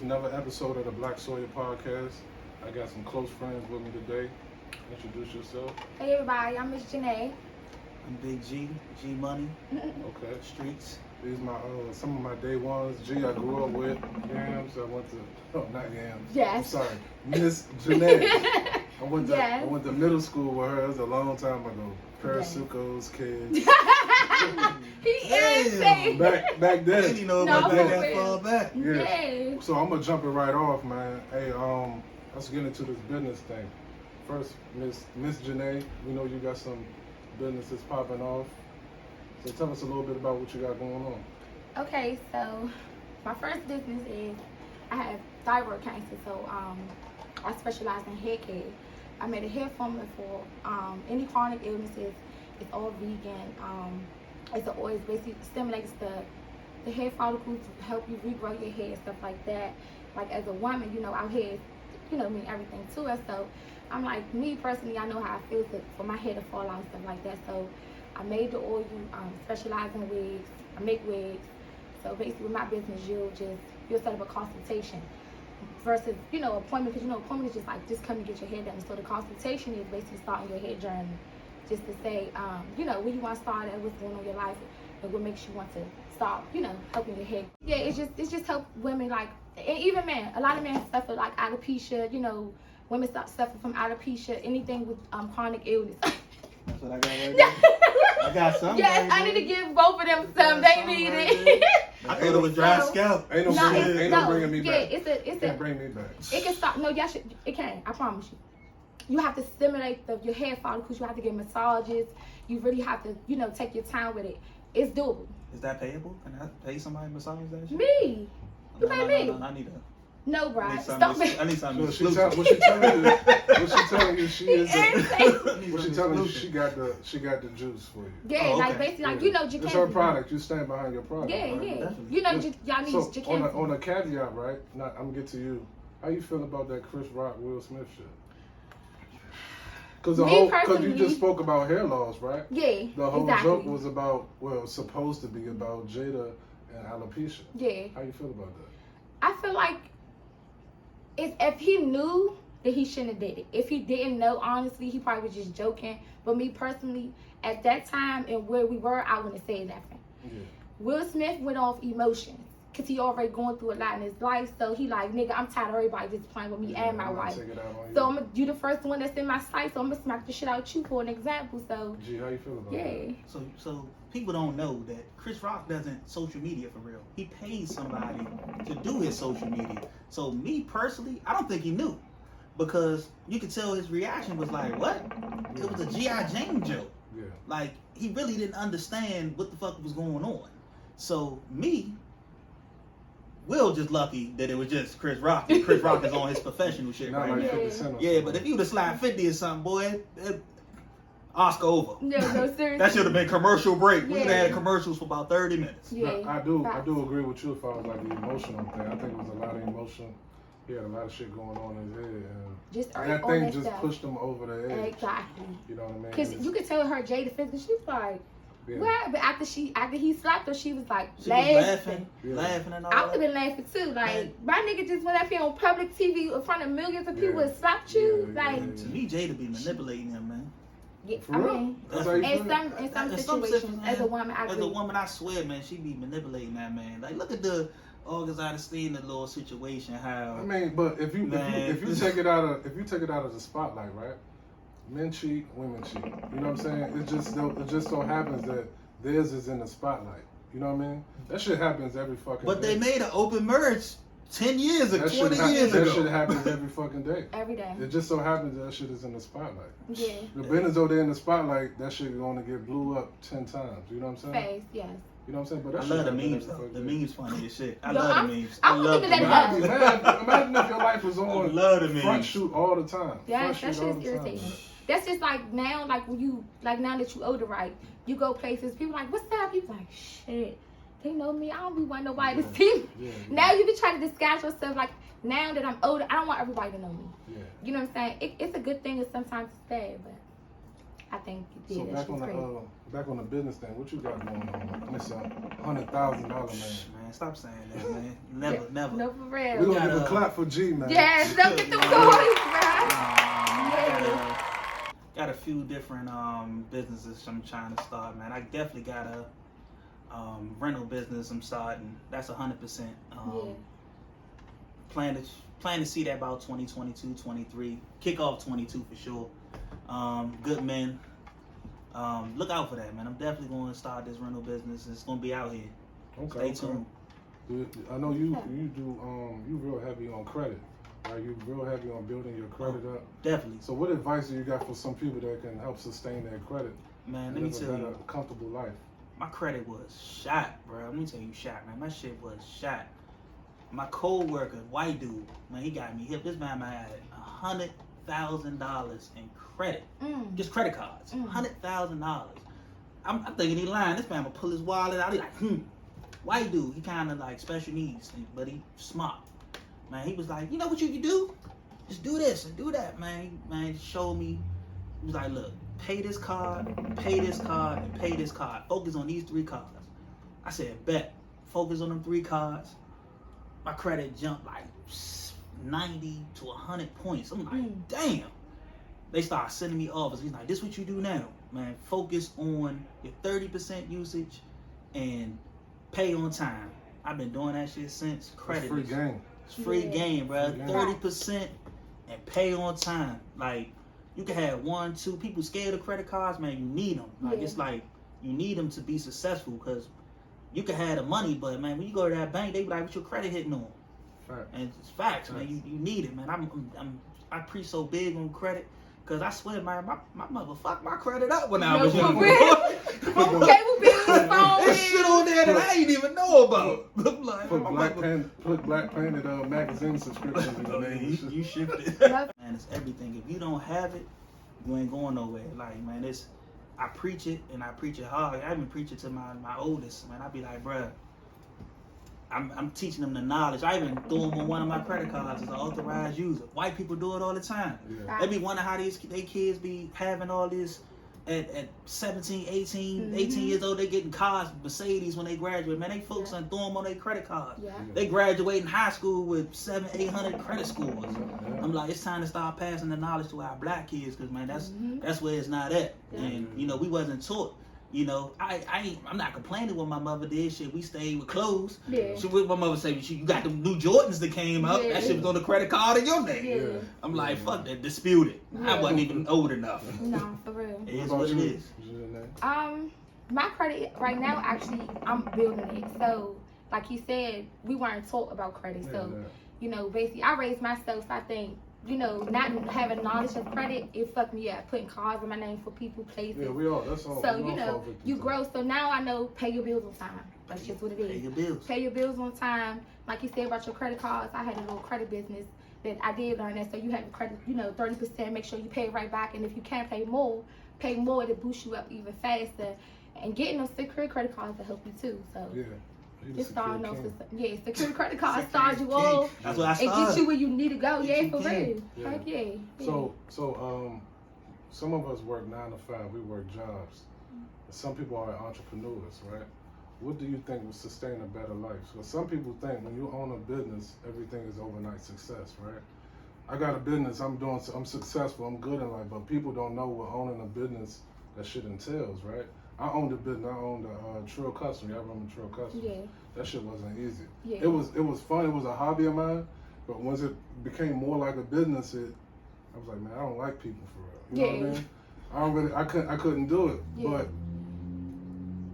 another episode of the Black Sawyer Podcast. I got some close friends with me today. Introduce yourself. Hey everybody, I'm Miss Janae. I'm Big G, G Money, Okay. Streets. These my some of my day ones. G, I grew up with. Yams, I went to, not Yams. Yes. I'm sorry. Miss Janae. I went to middle school with her. It was a long time ago. Parasuco's kids. He is saying. Back then. You know No, about for that real. far back. Yeah. So I'm gonna jump it right off, man. Hey, let's get into this business thing. First, Miss Janae, we know you got some businesses popping off. So tell us a little bit about what you got going on. Okay, so my first business is I have thyroid cancer, so I specialize in hair care. I made a hair formula for any chronic illnesses. It's all vegan. It's an oil. It basically stimulates the hair follicles to help you regrow your hair and stuff like that. Like as a woman, you know, our hair, you know, mean everything to us. So I'm like, me personally, I know how I feel for my hair to fall out and stuff like that. So I made the oil, specialize in wigs. I make wigs. So basically with my business, you'll set up a consultation versus, you know, appointment, because, you know, appointment is just like, just come and get your hair done. So the consultation is basically starting your hair journey, just to say, you know, where you want to start at, what's going on in your life, and what makes you want to start, you know, helping your hair. Yeah, it's just help women, like, and even men. A lot of men suffer like alopecia, you know, women suffer from alopecia, anything with chronic illness. That's what I got right there. I got some. Yes, I need to give both of them some. They need it. I thought it was dry scalp. Ain't no bringing me back. It's Can't bring me back. It can stop. No, y'all should. It can. I promise you. You have to stimulate your hair follicles. You have to get massages. You really have to, you know, take your time with it. It's doable. Is that payable? Can I pay somebody to massage that shit? Me. You pay me. No, I need a. No, bro. I need Stop something. it. I need something. What she telling you? She is. Insane. What she telling you? She got the juice for you. Yeah, Oh, like okay. basically, like you know, It's her Jacan. product. You stand behind your product. Yeah, right? yeah. Definitely. You know, Yes. y'all need So Jacan. on a caveat, right? I'm gonna get to you. How you feel about that Chris Rock Will Smith shit? Because you just spoke about hair loss, right? Yeah, The whole exactly. joke was about, well, supposed to be about Jada and alopecia. Yeah, How you feel about that? I feel like if he knew that he shouldn't have did it. If he didn't know, honestly, he probably was just joking. But me personally, at that time and where we were, I wouldn't say nothing. Yeah. Will Smith went off emotions because he already going through a lot in his life. So he like, nigga, I'm tired of everybody just playing with me and my I'm gonna wife. take it out on you. So you the first one that's in my sight. So I'm gonna smack the shit out you for an example. So G, how you feel about yeah, that? So people don't know that Chris Rock doesn't social media for real. He pays somebody to do his social media. So me personally, I don't think he knew, because you could tell his reaction was like, what? It was a G.I. Jane joke. Yeah. Like, he really didn't understand what the fuck was going on. So me, Will just lucky that it was just Chris Rock. And Chris Rock is on his professional shit Not right like now. 50 Cent or Yeah, something. but if you would have slapped 50 or something, boy, Oscar over. no, seriously. That should have been commercial break. We would have Yeah. had commercials for about 30 minutes. Yeah, I do facts. agree with you as far as like the emotional thing. I think it was a lot of emotion. He had a lot of shit going on in his head, and Just that all thing that just stuff. pushed him over the edge. Exactly. You know what I mean? Because you could tell her Jada physically, she was like, Yeah. what? But after he slapped her, she was like, She was laughing, Yeah. laughing and all I would have that. been laughing too. Like, my nigga just went up here on public TV in front of millions of people and slapped you. Yeah, like, yeah. To me, Jada be manipulating him, man. yeah, For I real? mean, That's how you in feel? some In situations, as a woman, I As agree. a woman, I swear, man, she be manipulating that man. Like, look at the August Alsina little situation. How I mean, but if you take it out of the spotlight, right? Men cheat, women cheat. You know what I'm saying? It just so happens that theirs is in the spotlight. You know what I mean? That shit happens every fucking But day. they made an open marriage 10 years ago, That shit 20 years That ago. shit happens every fucking day. Every day. It just so happens that shit is in the spotlight. Yeah. The business though they're in the spotlight, that shit gonna get blew up 10 times. You know what I'm saying? Face, yes. You know what I'm saying? But that I shit love the happens memes, every though. fucking The day. memes funny as shit. I Yo, love the memes. I'm love looking the at memes. it. Imagine if your life was I on love the memes. front shoot all the time. Yeah, Front that shoot shit all is the time. irritating. That's just like now, like when you, like now that you older, right? You go places, people like, what's up? People like, shit, they know me. I don't be want nobody to see me. Yeah, Now you be trying to disguise yourself. Like now that I'm older, I don't want everybody to know me. yeah. You know what I'm saying? It's a good thing, and sometimes it's bad, but I think yeah, So that shit's crazy. back on the business thing, what you got going on? It's $100,000 man. man. Stop saying that, man. Never, never. No, for real. We gonna give a gotta- clap for G, man. Yes, don't get the voice, man. Got a few different businesses I'm trying to start, man. I definitely got a rental business I'm starting. That's 100%. Plan to see that about 2022, 23. Kick off 22 for sure. Good men. Look out for that, man. I'm definitely going to start this rental business. It's going to be out here. Okay, Stay tuned. I know you real heavy on credit. Right? You real heavy on building your credit up. Definitely. So what advice do you got for some people that can help sustain their credit? Man, let me tell you. A comfortable life. My credit was shot, bro. Let me tell you, shot, man. My shit was shot. My co-worker, white dude, man, he got me hip. This man had $100,000 in credit. Just credit cards. $100,000. I'm thinking he lying. This man would pull his wallet out. He like, White dude, he kind of like special needs, but he smart. Man, he was like, you know what you can do? Just do this and do that, man. Man, he showed me. He was like, look, pay this card, pay this card, and pay this card. Focus on these 3 cards. I said, bet. Focus on them 3 cards. My credit jumped like 90 to 100 points. I'm like, damn. They start sending me offers. He's like, this what you do now, man. Focus on your 30% usage and pay on time. I've been doing that shit since. Credit. It's free game. It's free game, bro. 30% and pay on time. Like, you can have 1, 2 people scared of credit cards, man. You need them. Like, it's like you need them to be successful, because you can have the money, but man, when you go to that bank, they be like, "What's your credit hitting on?" Fact. And it's facts, man. You need it, man. I preach so big on credit, because I swear, man, my mother fucked my credit up when I was young. Cable bills, phone There's shit on there that I ain't even know about. I'm like, put Black Planet magazine subscriptions in the name. You shifted. Man, it's everything. If you don't have it, you ain't going nowhere. Like, man, I preach it, and I preach it hard. I even preach it to my oldest, man. I be like, bruh, I'm teaching them the knowledge. I even threw them on one of my credit cards as an authorized user. White people do it all the time. Yeah. They be wondering how they kids be having all this at 17, 18 years old. They getting cars, Mercedes when they graduate. Man, they folks and throw them on their credit cards. Yeah. They graduate in high school with 700, 800 credit scores. I'm like, it's time to start passing the knowledge to our black kids, because man, that's where it's not at. And you know, we wasn't taught. You know, I'm not complaining what my mother did. Shit, we stayed with clothes. My mother said, you got them new Jordans that came up. That shit was on the credit card in your name. I'm like, fuck that, dispute it. I wasn't even old enough. No, for real. It is what it is. My credit right now, actually, I'm building it. So, like you said, we weren't taught about credit. So, you know, basically, I raised myself. So I think, you know, not having knowledge of credit, it fucked me up. Putting cards in my name for people, places. Yeah, we all. That's all. So, you know, you grow. So now I know, pay your bills on time. That's just what it is. Pay your bills. Pay your bills on time. Like you said about your credit cards, I had a little credit business that I did learn that. So you have the credit, you know, 30%. Make sure you pay it right back. And if you can't pay more to boost you up even faster. And getting those secure credit cards to help you too. So just starting those, secure credit cards start you off. That's what I started. And get you where you need to go. Yeah, for real. Heck yeah. So some of us work 9 to 5. We work jobs. Some people are entrepreneurs, right? What do you think will sustain a better life? So some people think when you own a business, everything is overnight success, right? I got a business. I'm successful. I'm good in life, but people don't know what owning a business that shit entails, right? I owned a business. I owned a Trill Custom. Y'all remember Trill Custom? Yeah. That shit wasn't easy. Yeah. It was fun. It was a hobby of mine. But once it became more like a business, I was like, man, I don't like people for real. You know what I mean? I couldn't do it. Yeah. But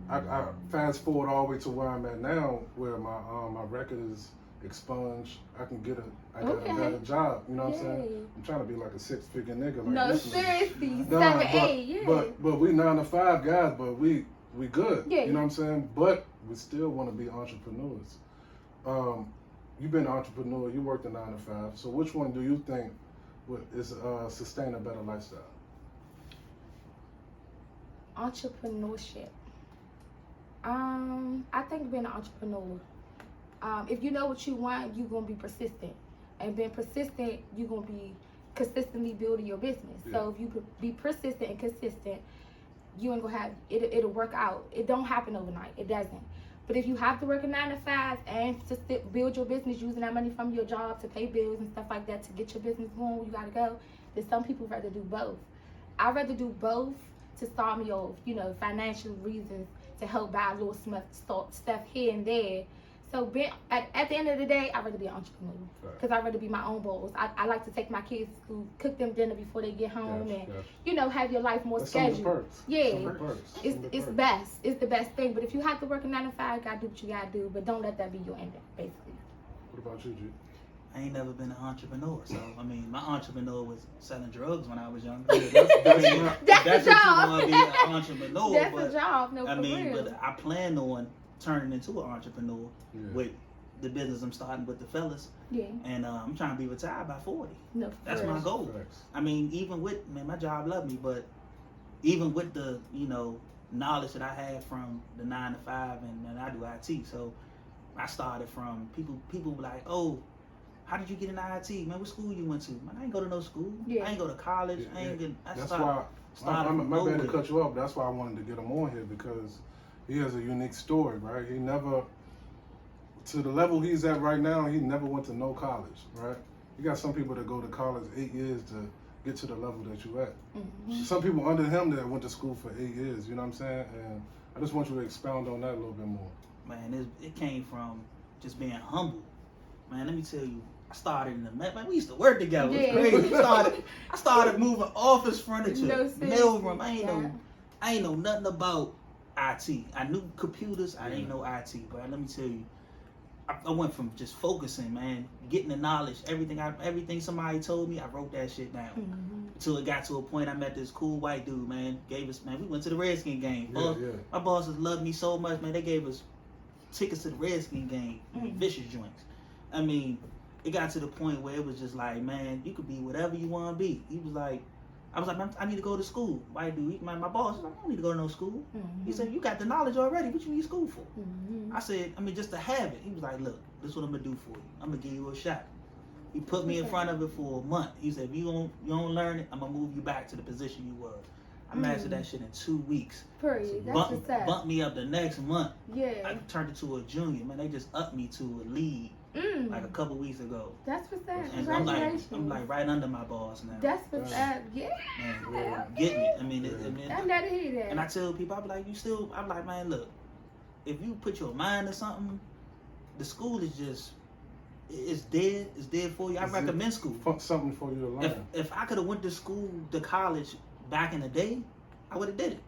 I fast forward all the way to where I'm at now, where my record is expunged. I can get a better job. You know what I'm saying? I'm trying to be like a 6-figure nigga. Like no, seriously, 7, 8, But we 9 to 5 guys, but we good. Yeah. You know what I'm saying? But we still want to be entrepreneurs. You've been an entrepreneur. You worked a 9 to 5. So which one do you think is sustain a better lifestyle? Entrepreneurship. I think being an entrepreneur. If you know what you want, you're going to be persistent. And being persistent, you're going to be consistently building your business. Yeah. So if you could be persistent and consistent, you ain't going to have, it'll work out. It don't happen overnight. It doesn't. But if you have to work a 9 to 5 and to build your business using that money from your job to pay bills and stuff like that to get your business going where you gotta go, then some people rather do both. I'd rather do both to start me off, you know, financial reasons to help buy a little stuff here and there. So at the end of the day, I'd rather be an entrepreneur because I'd rather be my own boss. I like to take my kids to school, cook them dinner before they get home, and you know, have your life more scheduled. Some of the perks. Yeah, some of the perks. It's best. It's the best thing. But if you have to work a 9 to 5, you gotta do what you gotta do. But don't let that be your ending, basically. What about you, G? I ain't never been an entrepreneur, so I mean, my entrepreneur was selling drugs when I was younger. Yeah, That's the job. You want to be an entrepreneur, That's but the job. No, I for mean, real. but I plan on turning into an entrepreneur with the business I'm starting with the fellas. Yeah. And I'm trying to be retired by 40. No, for That's real. my goal. I mean, even with my job loved me, but even with the knowledge that I had from the 9 to 5 and I do IT, so I started from people were like, oh, how did you get into IT? Man, what school you went to? Man, I ain't go to no school. Yeah. I ain't go to college. I ain't get. That's why. My bad to cut you off. That's why I wanted to get him on here because he has a unique story, right? He never, to the level he's at right now, he never went to no college, right? You got some people that go to college 8 years to get to the level that you at. Mm-hmm. Some people under him that went to school for 8 years, you know what I'm saying? And I just want you to expound on that a little bit more. Man, it came from just being humble. Man, let me tell you, I started in the man. We used to work together. It was crazy. I started moving office furniture, mailroom. I ain't know nothing about IT. I knew computers. I didn't know IT. But let me tell you, I went from just focusing, man, getting the knowledge, everything somebody told me, I wrote that shit down. Until it got to a point, I met this cool white dude, man. We went to the Redskin game. My bosses loved me so much, man. They gave us tickets to the Redskin game, vicious joints. I mean, it got to the point where it was just like, man, you could be whatever you want to be. He was like, I was like, man, I need to go to school. White dude, my boss was like, I don't need to go to no school. He said, you got the knowledge already. What you need school for? I said, I mean, just to have it. He was like, look, this is what I'm going to do for you. I'm going to give you a shot. He put me in front of it for a month. He said, if you don't learn it, I'm going to move you back to the position you were. I mastered that shit in 2 weeks. Bumped me up the next month. Yeah. I turned it to a junior. Man, they just upped me to a lead. Like a couple weeks ago. That's what's up. And I'm like right under my boss now. That's what's up. Yeah. Get me. I mean, I never hear that. And I tell people, I'm like, man, look, if you put your mind to something, the school is just, it's dead. It's dead for you. I recommend school. Something for you to learn. If I could have went to college back in the day, I would have did it.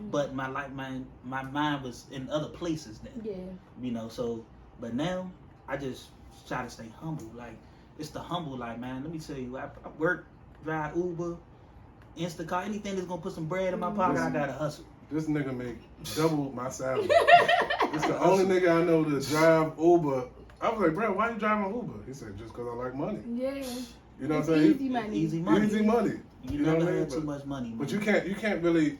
But my mind was in other places then. Yeah. So, but now, I just try to stay humble. Like, it's the humble, like, man, let me tell you, I work, drive Uber, Instacart, anything that's gonna put some bread in my pocket, I gotta hustle. This nigga make double my salary. It's the only nigga I know that drive Uber. I was like, bro, why you driving Uber? He said, just because I like money. Yeah. You know what I'm saying? Easy money. Easy money. Easy money. You never had too much money. But you can't really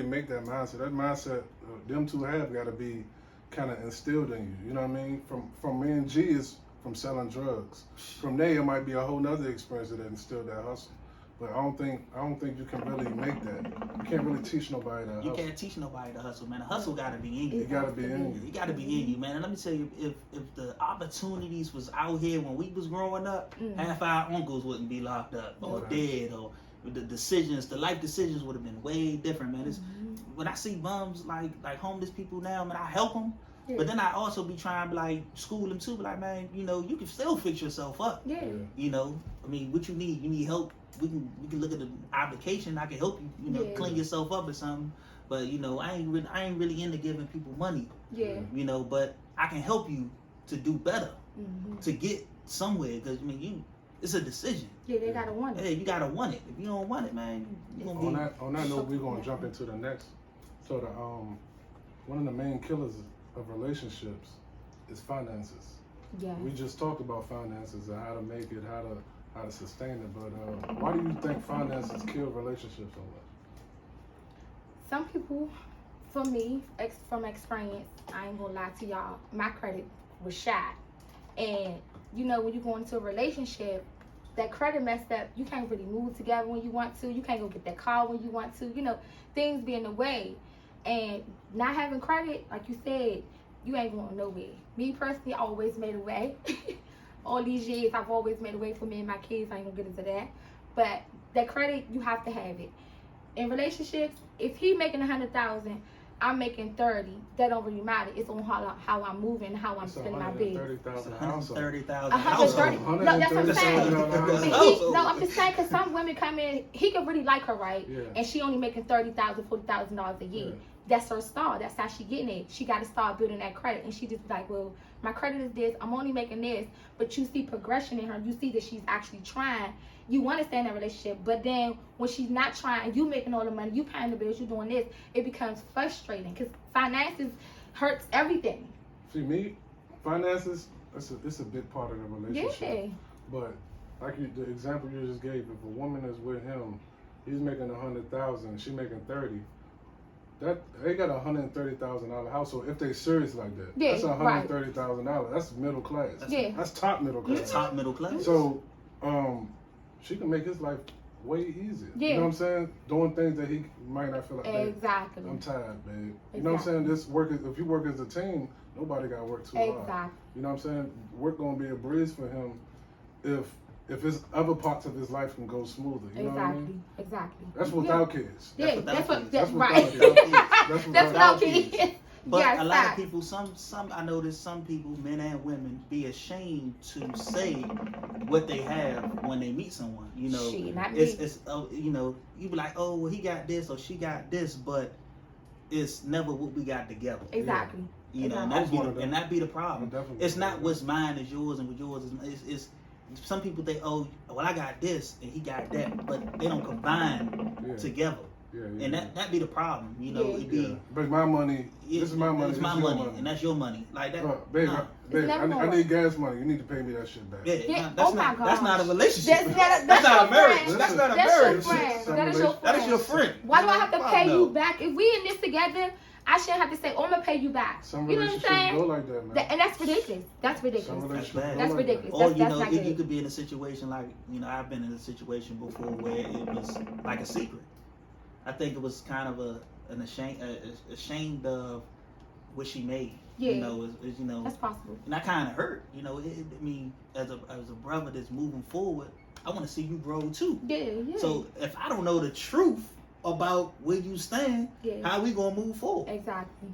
make that mindset. That mindset, them two have got to be kind of instilled in you. You know what I mean? From me and G is from selling drugs. From there, it might be a whole nother experience that instilled that hustle. But I don't think you can really make that. You can't really teach nobody to hustle. You can't teach nobody to hustle, man. The hustle gotta be in you. It gotta be in you. It gotta be in you, man. And let me tell you, if the opportunities was out here when we was growing up, half our uncles wouldn't be locked up or dead, or the life decisions would have been way different, man. It's, when I see bums like homeless people now, man, I help them. Yeah. But then I also be trying to like school them too, like, man, you can still fix yourself up. Yeah. I mean, what you need help. We can look at the application. I can help you, clean yourself up or something. But I ain't really into giving people money. Yeah. But I can help you to do better, to get somewhere. Because it's a decision. Yeah, they gotta want it. Yeah, you gotta want it. If you don't want it, man, you gonna be. On that note, we're gonna jump into the next. So one of the main killers of relationships is finances. Yeah. We just talked about finances and how to make it, how to sustain it. But why do you think finances kill relationships so much? Some people, for me, from experience, I ain't gonna lie to y'all, my credit was shot. And when you go into a relationship, that credit messed up, you can't really move together when you want to. You can't go get that car when you want to. Things be in the way. And not having credit, like you said, you ain't going nowhere. Me personally, I always made a way. All these years, I've always made a way for me and my kids. I ain't gonna get into that. But that credit, you have to have it. In relationships, if he making 100,000, I'm making 30. That don't really matter. It's on how I'm moving, how I'm spending my bills. 130,000. 130. No, that's what I'm saying. $130,000. No, I'm just saying because some women come in, he could really like her, right? Yeah. And she only making $30,000, $40,000 a year. Yeah. That's her star. That's how she getting it. She got to start building that credit, and she just like, well, my credit is this. I'm only making this, but you see progression in her. You see that she's actually trying. You want to stay in that relationship, but then when she's not trying, you making all the money, you paying the bills, you doing this, it becomes frustrating because finances hurts everything. See, me, finances, it's a big part of the relationship. Yeah. But like the example you just gave, if a woman is with him, he's making 100,000, she making 30. That they got $130,000 household if they serious like that. Yeah, that's $130,000. That's middle class. That's top middle class. That's top middle class. So, she can make his life way easier. Yeah. You know what I'm saying? Doing things that he might not feel like. Exactly. I'm tired, babe. You know what I'm saying? This work, if you work as a team, nobody got to work too hard. Exactly. You know what I'm saying? Work gonna be a breeze for him if his other parts of his life can go smoother. You know what I mean? Exactly. That's without kids. Yeah, that's right. That's without kids. But yes, a lot of people, some I notice some people, men and women, be ashamed to say what they have when they meet someone. You know, it's you know, you be like, oh, well, he got this or she got this, but it's never what we got together. Exactly. You know, and that be the problem. It's not what's mine is yours and what yours is. It's some people think, oh, well, I got this and he got that, but they don't combine together. Yeah, and that be the problem, you know. It be, but my money. This is my money. It's my money, and that's your money. Like that, baby. I need gas money. You need to pay me that shit back. Yeah, oh my God. That's not a relationship. That's not a marriage. Friend. That's not a marriage. That is your friend. Why do I have to pay you back? If we in this together, I shouldn't have to say, oh, I'm gonna pay you back. Some you know what I'm saying? Go like that, man. And that's ridiculous. That's ridiculous. That's ridiculous. Or you know, you could be in a situation like, you know, I've been in a situation before where it was like a secret. I think it was kind of ashamed of what she made. Yeah. You know, you know. That's possible. And I kind of hurt. You know, I mean, as a brother that's moving forward, I want to see you grow too. Yeah. So if I don't know the truth about where you stand, how we gonna move forward? Exactly.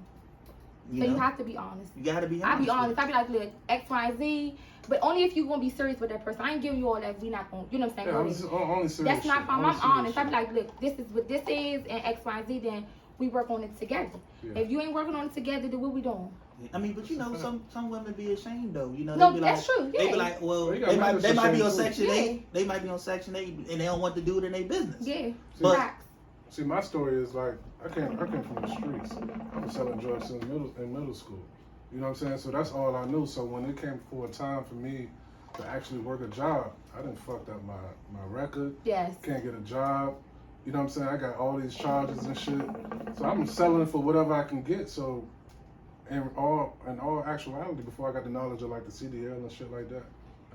You You have to be honest. You gotta be honest. I'll be honest. I'll be like, look, X, Y, Z. But only if you're gonna be serious with that person. I ain't giving you all that. We not gonna, you know what I'm saying? Only serious. That's not fine. I'm honest. I'll be like, look, this is what this is, and X, Y, Z. Then we work on it together. Yeah. If you ain't working on it together, then what we doing? I mean, but you know, some women be ashamed though. You know, no, they be that's like, true. They be like, well, they might be on Section 8. They might be on Section 8, and they don't want to do it in their business. Yeah. But see, my story is like I came from the streets. I was selling drugs in middle school. You know what I'm saying? So that's all I knew. So when it came for a time for me to actually work a job, I done fucked up my record. Yes. Can't get a job. You know what I'm saying? I got all these charges and shit. So I'm selling for whatever I can get. So in all actuality, before I got the knowledge of like the CDL and shit like that,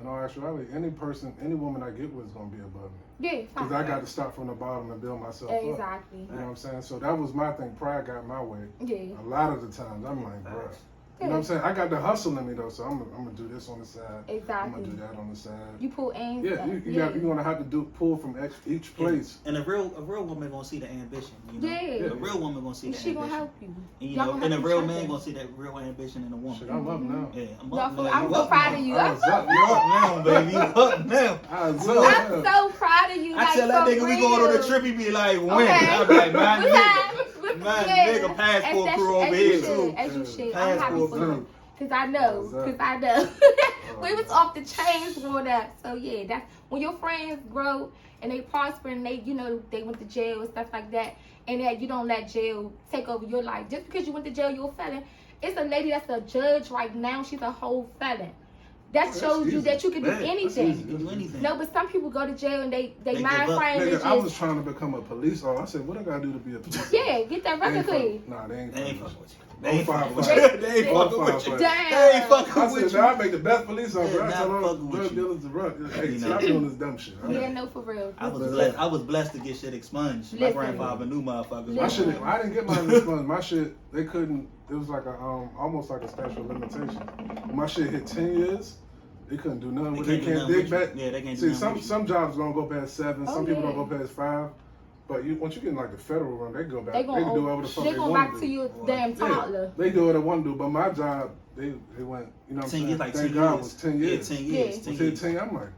in all actuality, any woman I get with is gonna be above me. Yeah. Because I got to start from the bottom and build myself up. Exactly. You know what I'm saying? So that was my thing. Pride got my way. Yeah. A lot of the times I'm like, bruh. You know what I'm saying? I got the hustle in me though, so I'm gonna do this on the side. Exactly. I'm gonna do that on the side. You pull aims. Yeah, you're gonna have to pull from each place. And a real woman gonna see the ambition. You know? Yeah. A real woman gonna see the ambition. She gonna help you. And, you know, and a real man gonna see that real ambition in a woman. Shit, I'm up now. Yeah, I'm up now. I'm so proud of you. I'm up now, baby. You up now. I'm so proud of you. I tell that nigga we going on a trip, he be like, when? I be like, my nigga passport crew over here too. As you should. I'm happy for you. Cause I know. Oh, We was off the chains growing up. So yeah, that's when your friends grow and they prosper and they, you know, they went to jail and stuff like that, and that you don't let jail take over your life. Just because you went to jail, you're a felon. It's a lady that's a judge right now. She's a whole felon. That shows you that you can do Man, anything. You can do anything. No, but some people go to jail and they They mind give up. frame is Nigga, I was just trying to become a police officer. I said, what I gotta do to be a police officer? yeah, get that They record ain't clean. fuck- Nah, they ain't They ain't fucking fucking with with you. you. They ain't fucking with They- you. They ain't All fucking five with you. five. They ain't Damn. fucking I with said, you. I make the best police officer. They're I tell not all fucking with drug you. dealers to run. Hey, You stop know. doing this dumb shit. Yeah, no, for real. I was blessed to get shit expunged. My Listen. grandfather knew motherfuckers. My Listen. shit, I didn't get mine expunged. My shit, they couldn't. It was like a almost like a statute of limitations. When my shit hit 10 years, they couldn't do nothing. They can't dig back. Yeah, they can't do See, nothing. some jobs gonna go past 7. Oh, Some people yeah. don't go past 5. But once you get in like the federal run, they go back. They They can do gonna whatever the fuck they they going want back to to do. you damn toddler. They do what they want to do. But my job, they went. You know what I'm 10 saying? years, like Thank 10 God years. it was 10 years. Yeah, 10 Yeah. years. When 10 it hit years. 10, I'm like,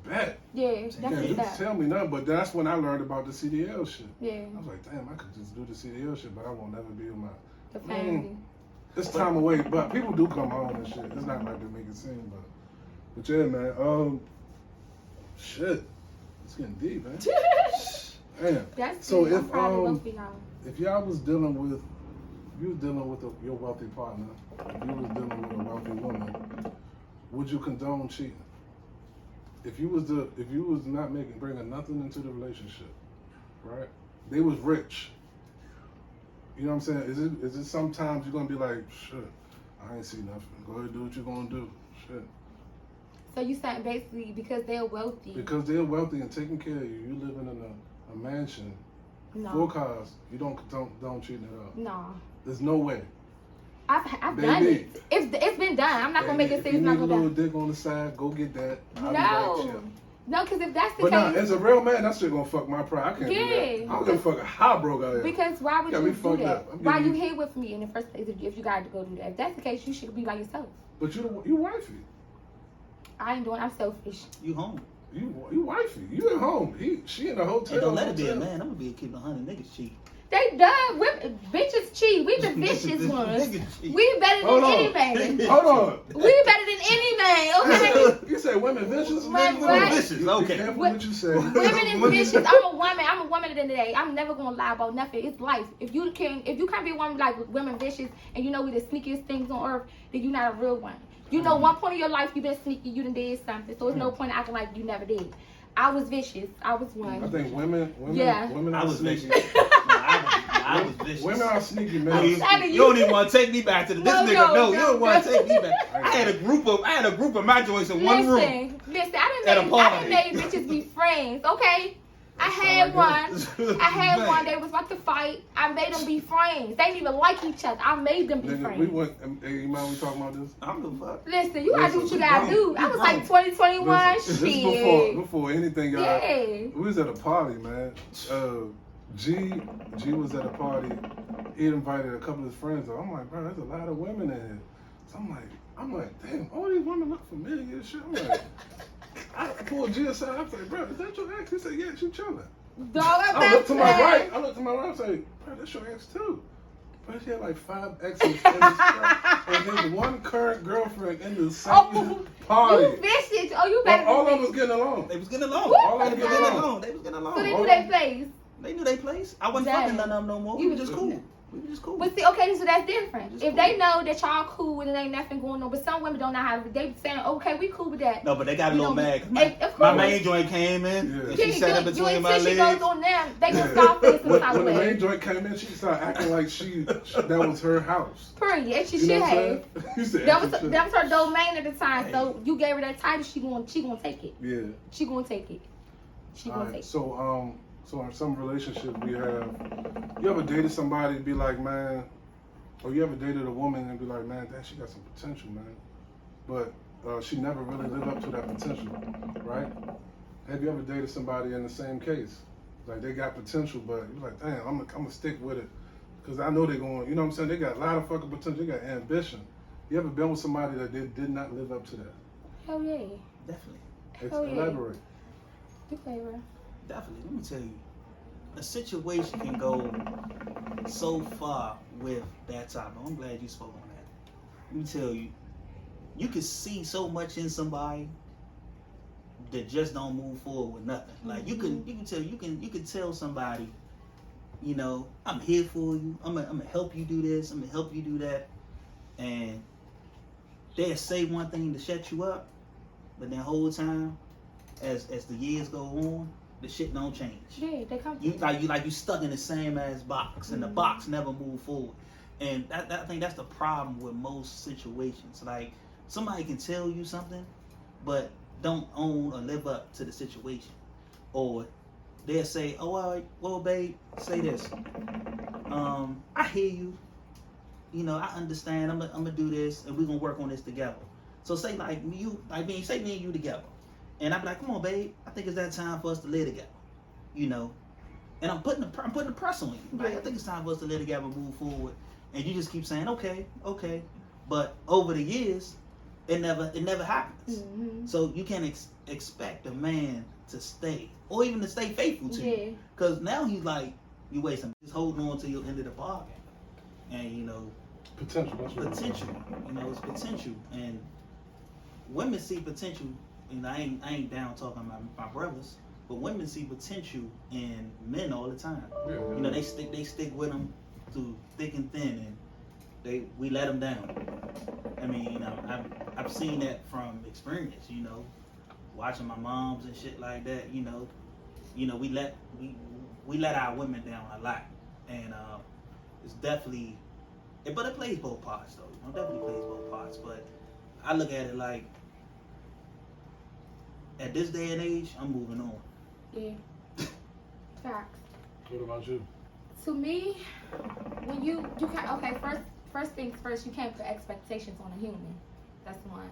bet. Yeah, Yeah, that's you that. tell me nothing. But that's when I learned about the CDL shit. Yeah, I was like, damn, I could just do the CDL shit, but I won't never be with my. the family. It's time away, but people do come home and shit. It's not like they make it seem, but yeah, man. Shit, it's getting deep, man. Damn. That's So it. I'm if, proud of both of y'all. If y'all was dealing with, if you was dealing with your wealthy partner, if you was dealing with a wealthy woman, would you condone cheating? If you was not bringing nothing into the relationship, right? They was rich. You know what I'm saying? Is it sometimes you're gonna be like, shit, I ain't see nothing. Go ahead, do what you're gonna do. Shit. So you saying basically because they're wealthy? Because they're wealthy and taking care of you, you living in a mansion, No. 4 cars, you don't cheat at all. No. There's no way. I've Baby. done it. It's been done. I'm not gonna make it say If you it's need not a gonna little be dick on the side, go get that. I'll be No. right here. No, because if that's the But nah, case, as a real man, that shit gonna fuck my pride. I can't do that. Yeah. I don't give a fuck how broke I am. because why would Got you me do fucked that? up. I'm Why getting you here with me in the first place if you got to go do that? If that's the case, you should be by yourself. But you wifey. I ain't doing. I'm selfish. You home. You wifey. You at home. She in the hotel. Hey, don't let it be a hotel. man. I'm gonna be a kid 100 niggas cheat. They done. Bitches cheat. We the vicious ones. Niggas cheat. We better Hold than on. any man. Hold on. We better than any man. Okay. You say women vicious? Right, Nigga, right. Vicious, Be okay. careful what you say. Women is vicious. I'm a woman at the end of the day. I'm never gonna lie about nothing. It's life. If you can't be a woman like women vicious and you know we the sneakiest things on earth, then you're not a real one. You know, one point of your life you been sneaky, you done did something. So it's no point acting like you never did. I was vicious. I was one. I think women Yeah. women I are was sneaky. vicious. I was vicious. Women are sneaky, You, man. you don't even want to take me back to the this No, nigga. no, No, you no, don't want no. to take me back. I had a group of my joints in one room. Listen, At a I done party. made bitches be friends, okay? I had one. They was about to fight. I made them be friends. They didn't even like each other. I made them be Nigga, friends. we went. Hey, you mind we talking about this? I don't give a fuck. Listen, you gotta do what you gotta do. I was You like 2021 Listen, this shit. is before anything, y'all. Yeah. We was at a party, man. G was at a party. He invited a couple of his friends. I'm like, bro, there's a lot of women in here. So I'm like, damn, all these women look familiar and shit. I'm like, I pulled G aside. I was like, bro, is that your ex? He said, yeah, she chilling. Dog, I looked to my right. I was like, bro, that's your ex too. But she had like 5 exes in the and his one current girlfriend in the same party. You vicious. Oh, you But better all than of us getting along. They was getting along. What? All of us They was getting getting along. along. They was getting along. So they knew they place. They knew they place. I wasn't Dang. fucking none of them no more. You We were was just cool. We were just cool. But see, okay, so that's different. Just If cool. they know that y'all cool and it ain't nothing going on, but some women don't know how to. They saying, okay, we cool with that. No, but they got a You little know, mad. 'cause of My course. main joint came in. Yeah. And she sat in between my Until she legs. goes on them, they gonna start feeling some type of When the main way. joint came in, she started acting like that was her house. Period. And she You know should what I'm have. saying? You said That was extra shit. her domain at the time. So you gave her that title, she gonna take it. Yeah. She gonna take it. She gonna Alright, take it. so in some relationship we have, you ever dated somebody and be like, man, or you ever dated a woman and be like, man, damn, she got some potential, man, but she never really lived up to that potential, right? Have you ever dated somebody in the same case? Like they got potential, but you're like, damn, I'm gonna stick with it, because I know they're going, you know what I'm saying? They got a lot of fucking potential, they got ambition. You ever been with somebody that did not live up to that? Hell yeah. Definitely. Hell yeah. Elaborate. You favor. Definitely. Let me tell you. A situation can go so far with that topic. I'm glad you spoke on that. Let me tell you. You can see so much in somebody that just don't move forward with nothing. Like you can tell somebody, you know, I'm here for you. I'm gonna help you do this. I'm gonna help you do that. And they'll say one thing to shut you up, But that whole time, as the years go on, the shit don't change. Yeah, they come. You stuck in the same ass box, and the box never move forward. And I think that's the problem with most situations. Like, somebody can tell you something, but don't own or live up to the situation. Or they'll say, oh, all right, well, babe, say this. I hear you. You know, I understand. I'm gonna do this, and we're gonna work on this together. So say say me and you together, and I be like, come on, babe, I think it's that time for us to live together. You know, and I'm putting the press on you. Like, I think it's time for us to live together and move forward. And you just keep saying, okay, but over the years, it never happens. Mm-hmm. So you can't expect a man to stay, or even to stay faithful to you, because now he's like, you wasting, just holding on to your end of the bargain, and you know, potential. You know, it's potential, and women see potential. You know, I ain't down talking about my brothers, but women see potential in men all the time. Yeah. You know, they stick with them through thick and thin, and we let them down. I mean, you know, I've seen that from experience. You know, watching my moms and shit like that. You know, we let our women down a lot, and it's definitely, but it plays both parts though. You know, definitely plays both parts. But I look at it like, at this day and age, I'm moving on. Yeah. Facts. What about you? To me, when you can first things first, you can't put expectations on a human. That's one.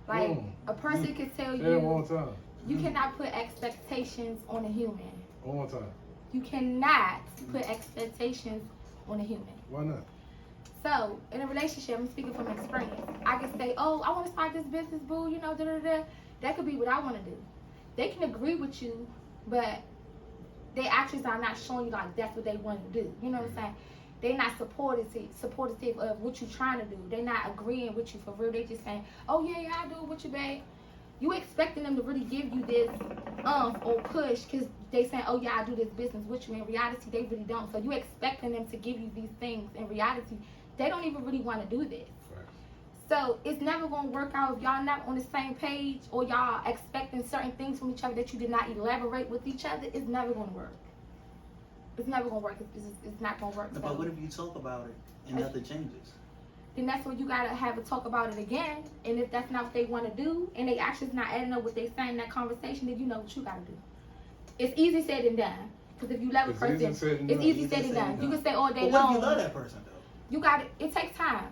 Like a person could tell you. Say it one more time. You cannot put expectations on a human. One more time. You cannot put expectations on a human. Why not? So, in a relationship, I'm speaking from experience. I can say, oh, I want to start this business, boo, you know, da-da-da. That could be what I want to do. They can agree with you, but their actions are not showing you like that's what they want to do. You know what I'm saying? They're not supportive of what you're trying to do. They're not agreeing with you for real. They're just saying, oh, yeah, I'll do it with you, babe. You expecting them to really give you this or push because they saying, oh, yeah, I'll do this business with you. In reality, they really don't. So you expecting them to give you these things. In reality, they don't even really want to do this. Right. So it's never going to work out if y'all not on the same page or y'all expecting certain things from each other that you did not elaborate with each other. It's never going to work. It's never going to work. It's not going to work. But so. what if you talk about it and nothing changes? Then that's when you gotta have a talk about it again. And if that's not what they want to do, and they actions not adding up what they saying in that conversation, then you know what you gotta do. It's easy said than done. Because if you love a person, it's easy said and done. You can say all day long. But what if you love that person though? You got it. It takes time.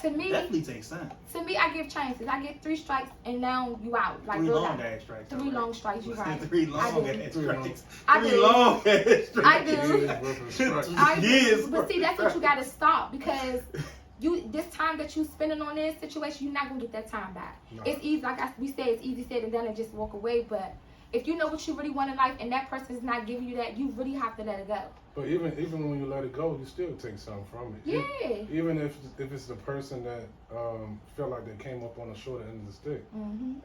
To me, definitely takes time. To me, I give chances. I get 3 strikes and now you out. Like 3 long ass strikes. 3 long strikes. You right. 3 long ass strikes. I do. 3 long ass strikes. I do. I do. But see, that's what you gotta stop because. This time that you spending on this situation, you're not gonna get that time back. No. It's easy, like we said, it's easy said and done and just walk away. But if you know what you really want in life and that person is not giving you that, you really have to let it go. But even when you let it go, you still take something from it. Yeah. Even if it's the person that felt like they came up on the shorter end of the stick,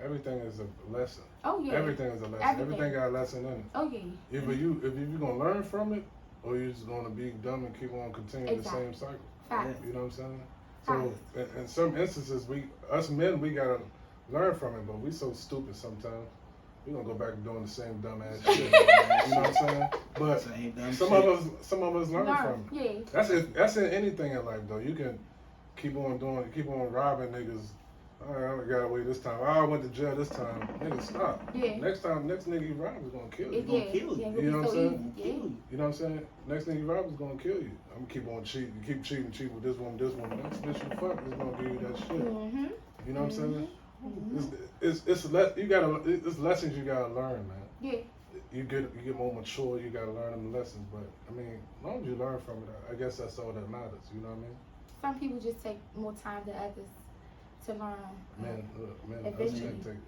everything is a lesson. Oh yeah. Everything is a lesson. Everything got a lesson in it. Oh yeah. Either if you're gonna learn from it, or you're just gonna be dumb and keep on continuing the same cycle. Facts. You know what I'm saying? So in some instances, us men, we gotta learn from it, but we so stupid sometimes. We gonna go back to doing the same dumb ass shit. You know what I'm saying? But some of us learn from it. Yeah. That's in anything in life though. You can keep on robbing niggas. All right, I got away this time. I went to jail this time. Nigga, stop. Yeah. Next nigga you rob is gonna kill you. Gonna kill you. You know what I'm saying? Yeah. You know what I'm saying? Next nigga you rob is gonna kill you. I'm gonna keep on cheating, keep cheating with this one. Next bitch you fuck is gonna give you that shit. You know what I'm saying? It's lessons you gotta learn, man. Yeah. You get more mature. You gotta learn them lessons. But I mean, as long as you learn from it, I guess that's all that matters. You know what I mean? Some people just take more time than others to learn. Man, eventually.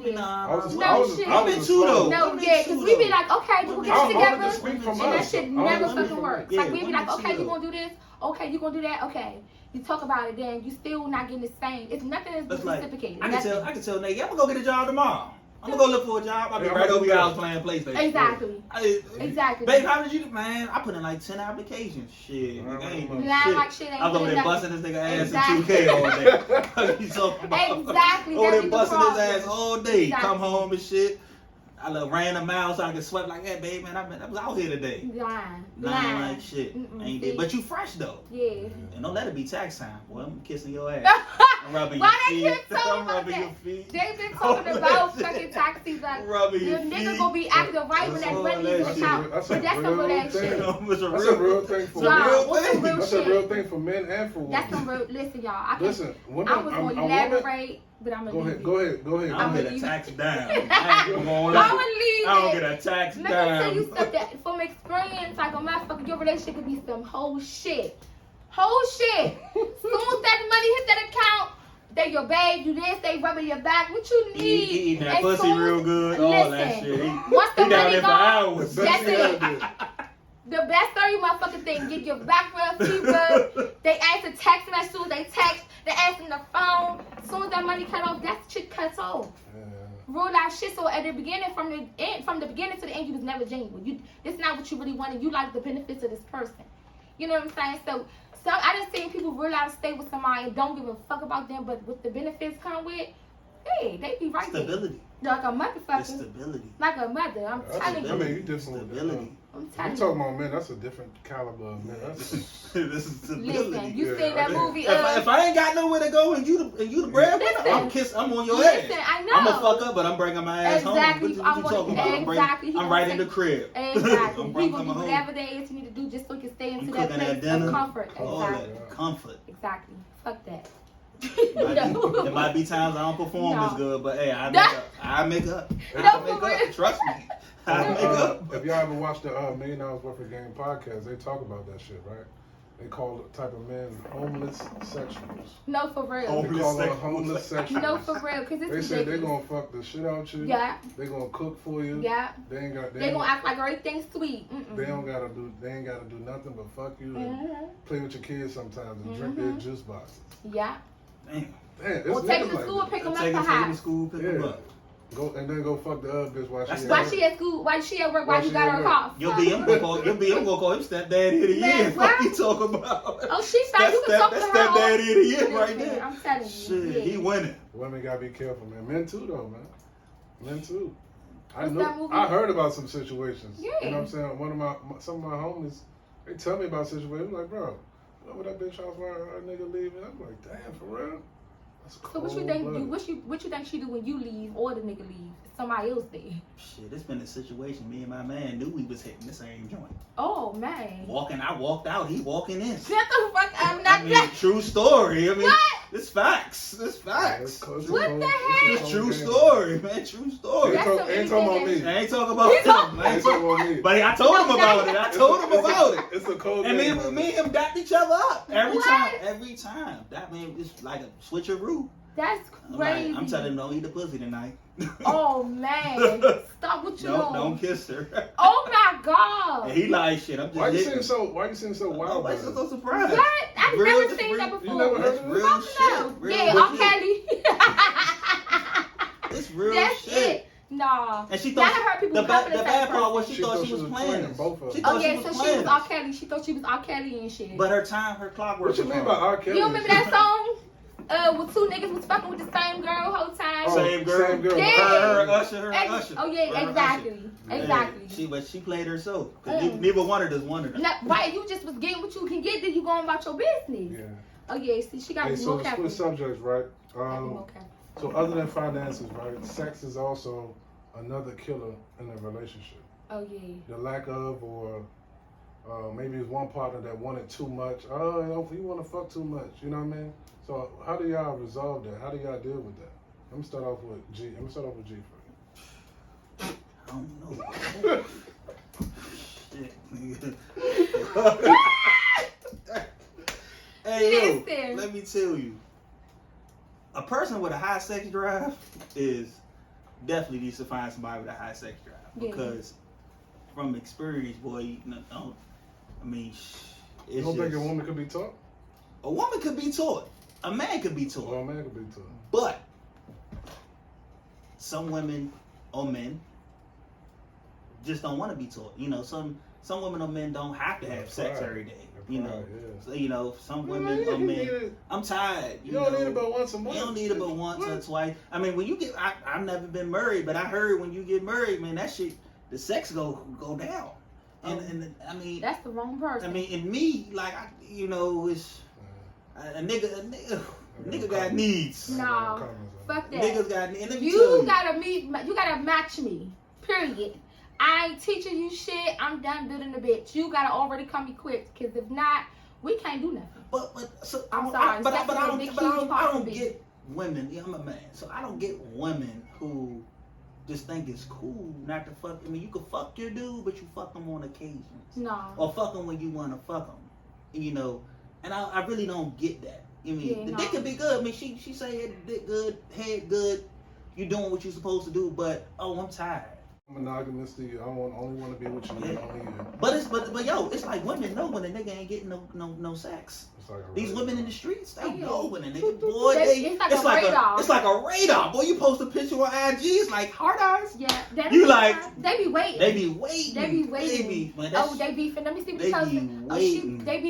Yeah. Nah, I'm in too though. No, yeah, because we be like, okay, we'll get it together, and that us. shit never fucking works. Yeah, Like we be like, okay, you gonna do this, okay, you gonna do that, okay. You talk about it, then you still not getting the same. It's nothing that's reciprocated. I can tell Nate, I'm gonna go get a job tomorrow. I'm gonna go look for a job. I'll be right over your house playing PlayStation. Exactly. Exactly. Babe, how did you, man? I put in like 10 applications. Shit, nigga, ain't Lying shit. like shit ain't I was over doing there nothing. busting this nigga ass Exactly. in 2K all day. What you talking about? Exactly. Over That's there the busting his problem. ass all day. Exactly. Come home and shit. I ran a mile so I could sweat like that, babe, man. I was out here today. Lying. Lying like shit. Ain't See? it? But you fresh though. Yeah. And don't let it be tax time. Boy, I'm kissing your ass. I'm rubbing Why your they feet. keep talking I'm about rubbing that? your feet. They've been talking about fucking taxis like Rubbing your your nigga feet. gonna be acting right when that all money that is shit. out. That's But a that's some real real that thing. shit. It's a That's a real thing for Nah, men. what's some real That's shit? a real thing for men and for women. That's some real. Listen, y'all. I can, Listen, women. I was gonna elaborate, but I'm gonna leave it. Go ahead. I don't I'ma get a leave tax it. dime. I ain't gonna I'm lie. gonna leave I don't it. get a tax Let me tell you dime. something from experience. Like a motherfucker, your relationship could be some whole shit. Whole shit. Soon as that money hit that account, they your babe, you this, they rubbing your back. What you He need? eating that And pussy soon- real good. All that listen, shit. once the He down money there for gone, hours. that's it. The best 30 motherfucking thing, get your back rub, feet rub. They answer text message, as soon as they text, they answer the phone. As soon as that money cut off, that shit cuts off. Real life shit. So at the beginning, from the beginning to the end, you was never genuine. It's not what you really wanted. You like the benefits of this person. You know what I'm saying? So I just seen people realize stay with somebody and don't give a fuck about them, but with the benefits come with, hey, they be right Stability. there. Like a motherfucker. It's stability. Like a mother. I'm telling I you. mean, you different. Stability. I'm You telling talking you. about men? That's a different caliber of men. That's This is stability. Listen, you Yeah, seen that I movie? If I ain't got nowhere to go and you the breadwinner, Listen. I'm on your Listen, ass. I know. I'm a fuck up, but I'm bringing my ass Exactly. home. What you talking about? Exactly. I'm right in the crib. Exactly. I'm He gonna do coming home. whatever there is you need to do just so you can stay into I'm that cooking place that dinner. of comfort. All Exactly. that comfort. Exactly. Fuck that. There might be times I don't perform No. as good, but hey, I make up. No, I make for up. real. Trust me. I make up. If y'all ever watched the $1 Million Worth of Game podcast, they talk about that shit, right? They call the type of men homeless sexuals. No, for real. They call them homeless sexuals. No, for real. Because it's They said they ridiculous. gonna fuck the shit out you. Yeah. They gonna cook for you. Yeah. They ain't got. They gonna act like everything's sweet. Mm-mm. They ain't gotta do nothing but fuck you and Mhm. play with your kids sometimes and drink their juice boxes. Yeah. Damn. Damn, it's Or take them niggas to like school and that. pick them up Take for it to high. school, pick them Yeah. up. Go and then go fuck the other bitch while she. Why she at school? Why she at work? Why Why you she got at her work? car? I'm gonna call him stepdaddy of the Man, year. what? What you talking about? Oh, she thought you could talk to her. That's stepdaddy of the year Listen, right there. I'm telling you. Shit, yeah. he winning. Women gotta be careful, man. Men too, though, man. Men too. What's that movie? I heard about some situations. Yeah. You know what I'm saying? Some of my homies, they tell me about situations. I'm like, bro, over that bitch house where her nigga leaving. I'm like, damn, for real? That's So what you think? cold-blooded. What you think she do when you leave or the nigga leave? Somebody else there. Shit, it's been a situation. Me and my man knew we was hitting the same joint. Oh man. I walked out. He walking in. Shut the fuck! I'm not. I mean, true story. I mean, What? it's facts. It's facts. It's What cold- the it's heck? a It's cold true game. story, man. True story. That's some Ain't talking about anything me. I ain't talking about He talk- him. Ain't talking about me. But I told him about it. I told him about it. It's a cold And game. me and him dapped each other up every What? time. Every time. That man is like a switcheroo. That's I'm crazy. like, I'm telling him don't eat the pussy tonight. Oh man, stop what you doing. Don't kiss her. Oh my god. And he like shit. I'm just Why you hitting. seem so wild? Why about you it? so surprised? What? I've Real- never seen real- that before. you never heard That's of real Fuck shit. no. Real Yeah, shit. R. Kelly. It's real That's shit. it. Nah. And she Y'all thought done heard people the bad confidence part at was first. she thought she was playing us. both of She them. Oh thought yeah, she was so she playing was us. R. Kelly. She thought she was R. Kelly and shit. But her clockwork. What you was mean wrong. by R. Kelly? You don't remember that song? With two niggas was fucking with the same girl the whole time. Oh, Same girl. Same girl. Yeah. Her usher. Oh yeah, Her exactly. usher. Exactly. But she played herself. 'Cause Mm. neither one of us wanted her. Now, right, you just was getting what you can get, then you going about your business. Yeah. Oh yeah, see, she got to Hey, be so more to careful. switch subjects, right? Gotta be more careful. So other than finances, right? Sex is also another killer in a relationship. Oh yeah. The lack of, or maybe it's one partner that wanted too much. Oh, you want to fuck too much. You know what I mean? So how do y'all resolve that? How do y'all deal with that? Let me start off with G. Let me start off with G first. I don't know. Shit, nigga. Hey, yo, Listen. let me tell you. A person with a high sex drive definitely needs to find somebody with a high sex drive. Yeah. Because from experience, boy, I mean, You it's don't think a just, woman could be taught? a woman could be taught. A man could be taught. Well, a man could be taught. But some women or men just don't want to be taught. You know, some women or men don't have to have sex every day. You know, so, you know, some women or men. I'm tired. You don't need it but once a month. You don't need it but once or twice. I mean, when you get, I've never been married, but I heard when you get married, man, that shit, the sex go down. And I mean, that's the wrong person. I mean, in me, like, you know, it's a nigga got needs. No, fuck that. Niggas got needs. You gotta match me. Period. I ain't teaching you shit. I'm done building the bitch. You gotta already come equipped, cause if not, we can't do nothing. So I'm sorry, but I don't get get women. Yeah, I'm a man, so I don't get women who just think it's cool not to fuck. I mean, you can fuck your dude, but you fuck him on occasions. No. Or fuck him when you want to fuck him. You know, and I really don't get that. I mean, the dick can be good. I mean, she say dick good, head good. You doing what you're supposed to do, but I'm tired. I'm monogamous to you. I only want to be with you. Yeah. Only you. But yo, it's like women know when a nigga ain't getting no sex. Like these women in the streets, they know when a nigga it's like a radar. Boy, you post a picture on IG, it's like hard eyes. Yeah, you like they be waiting. They be waiting. They beefing. Let me see what they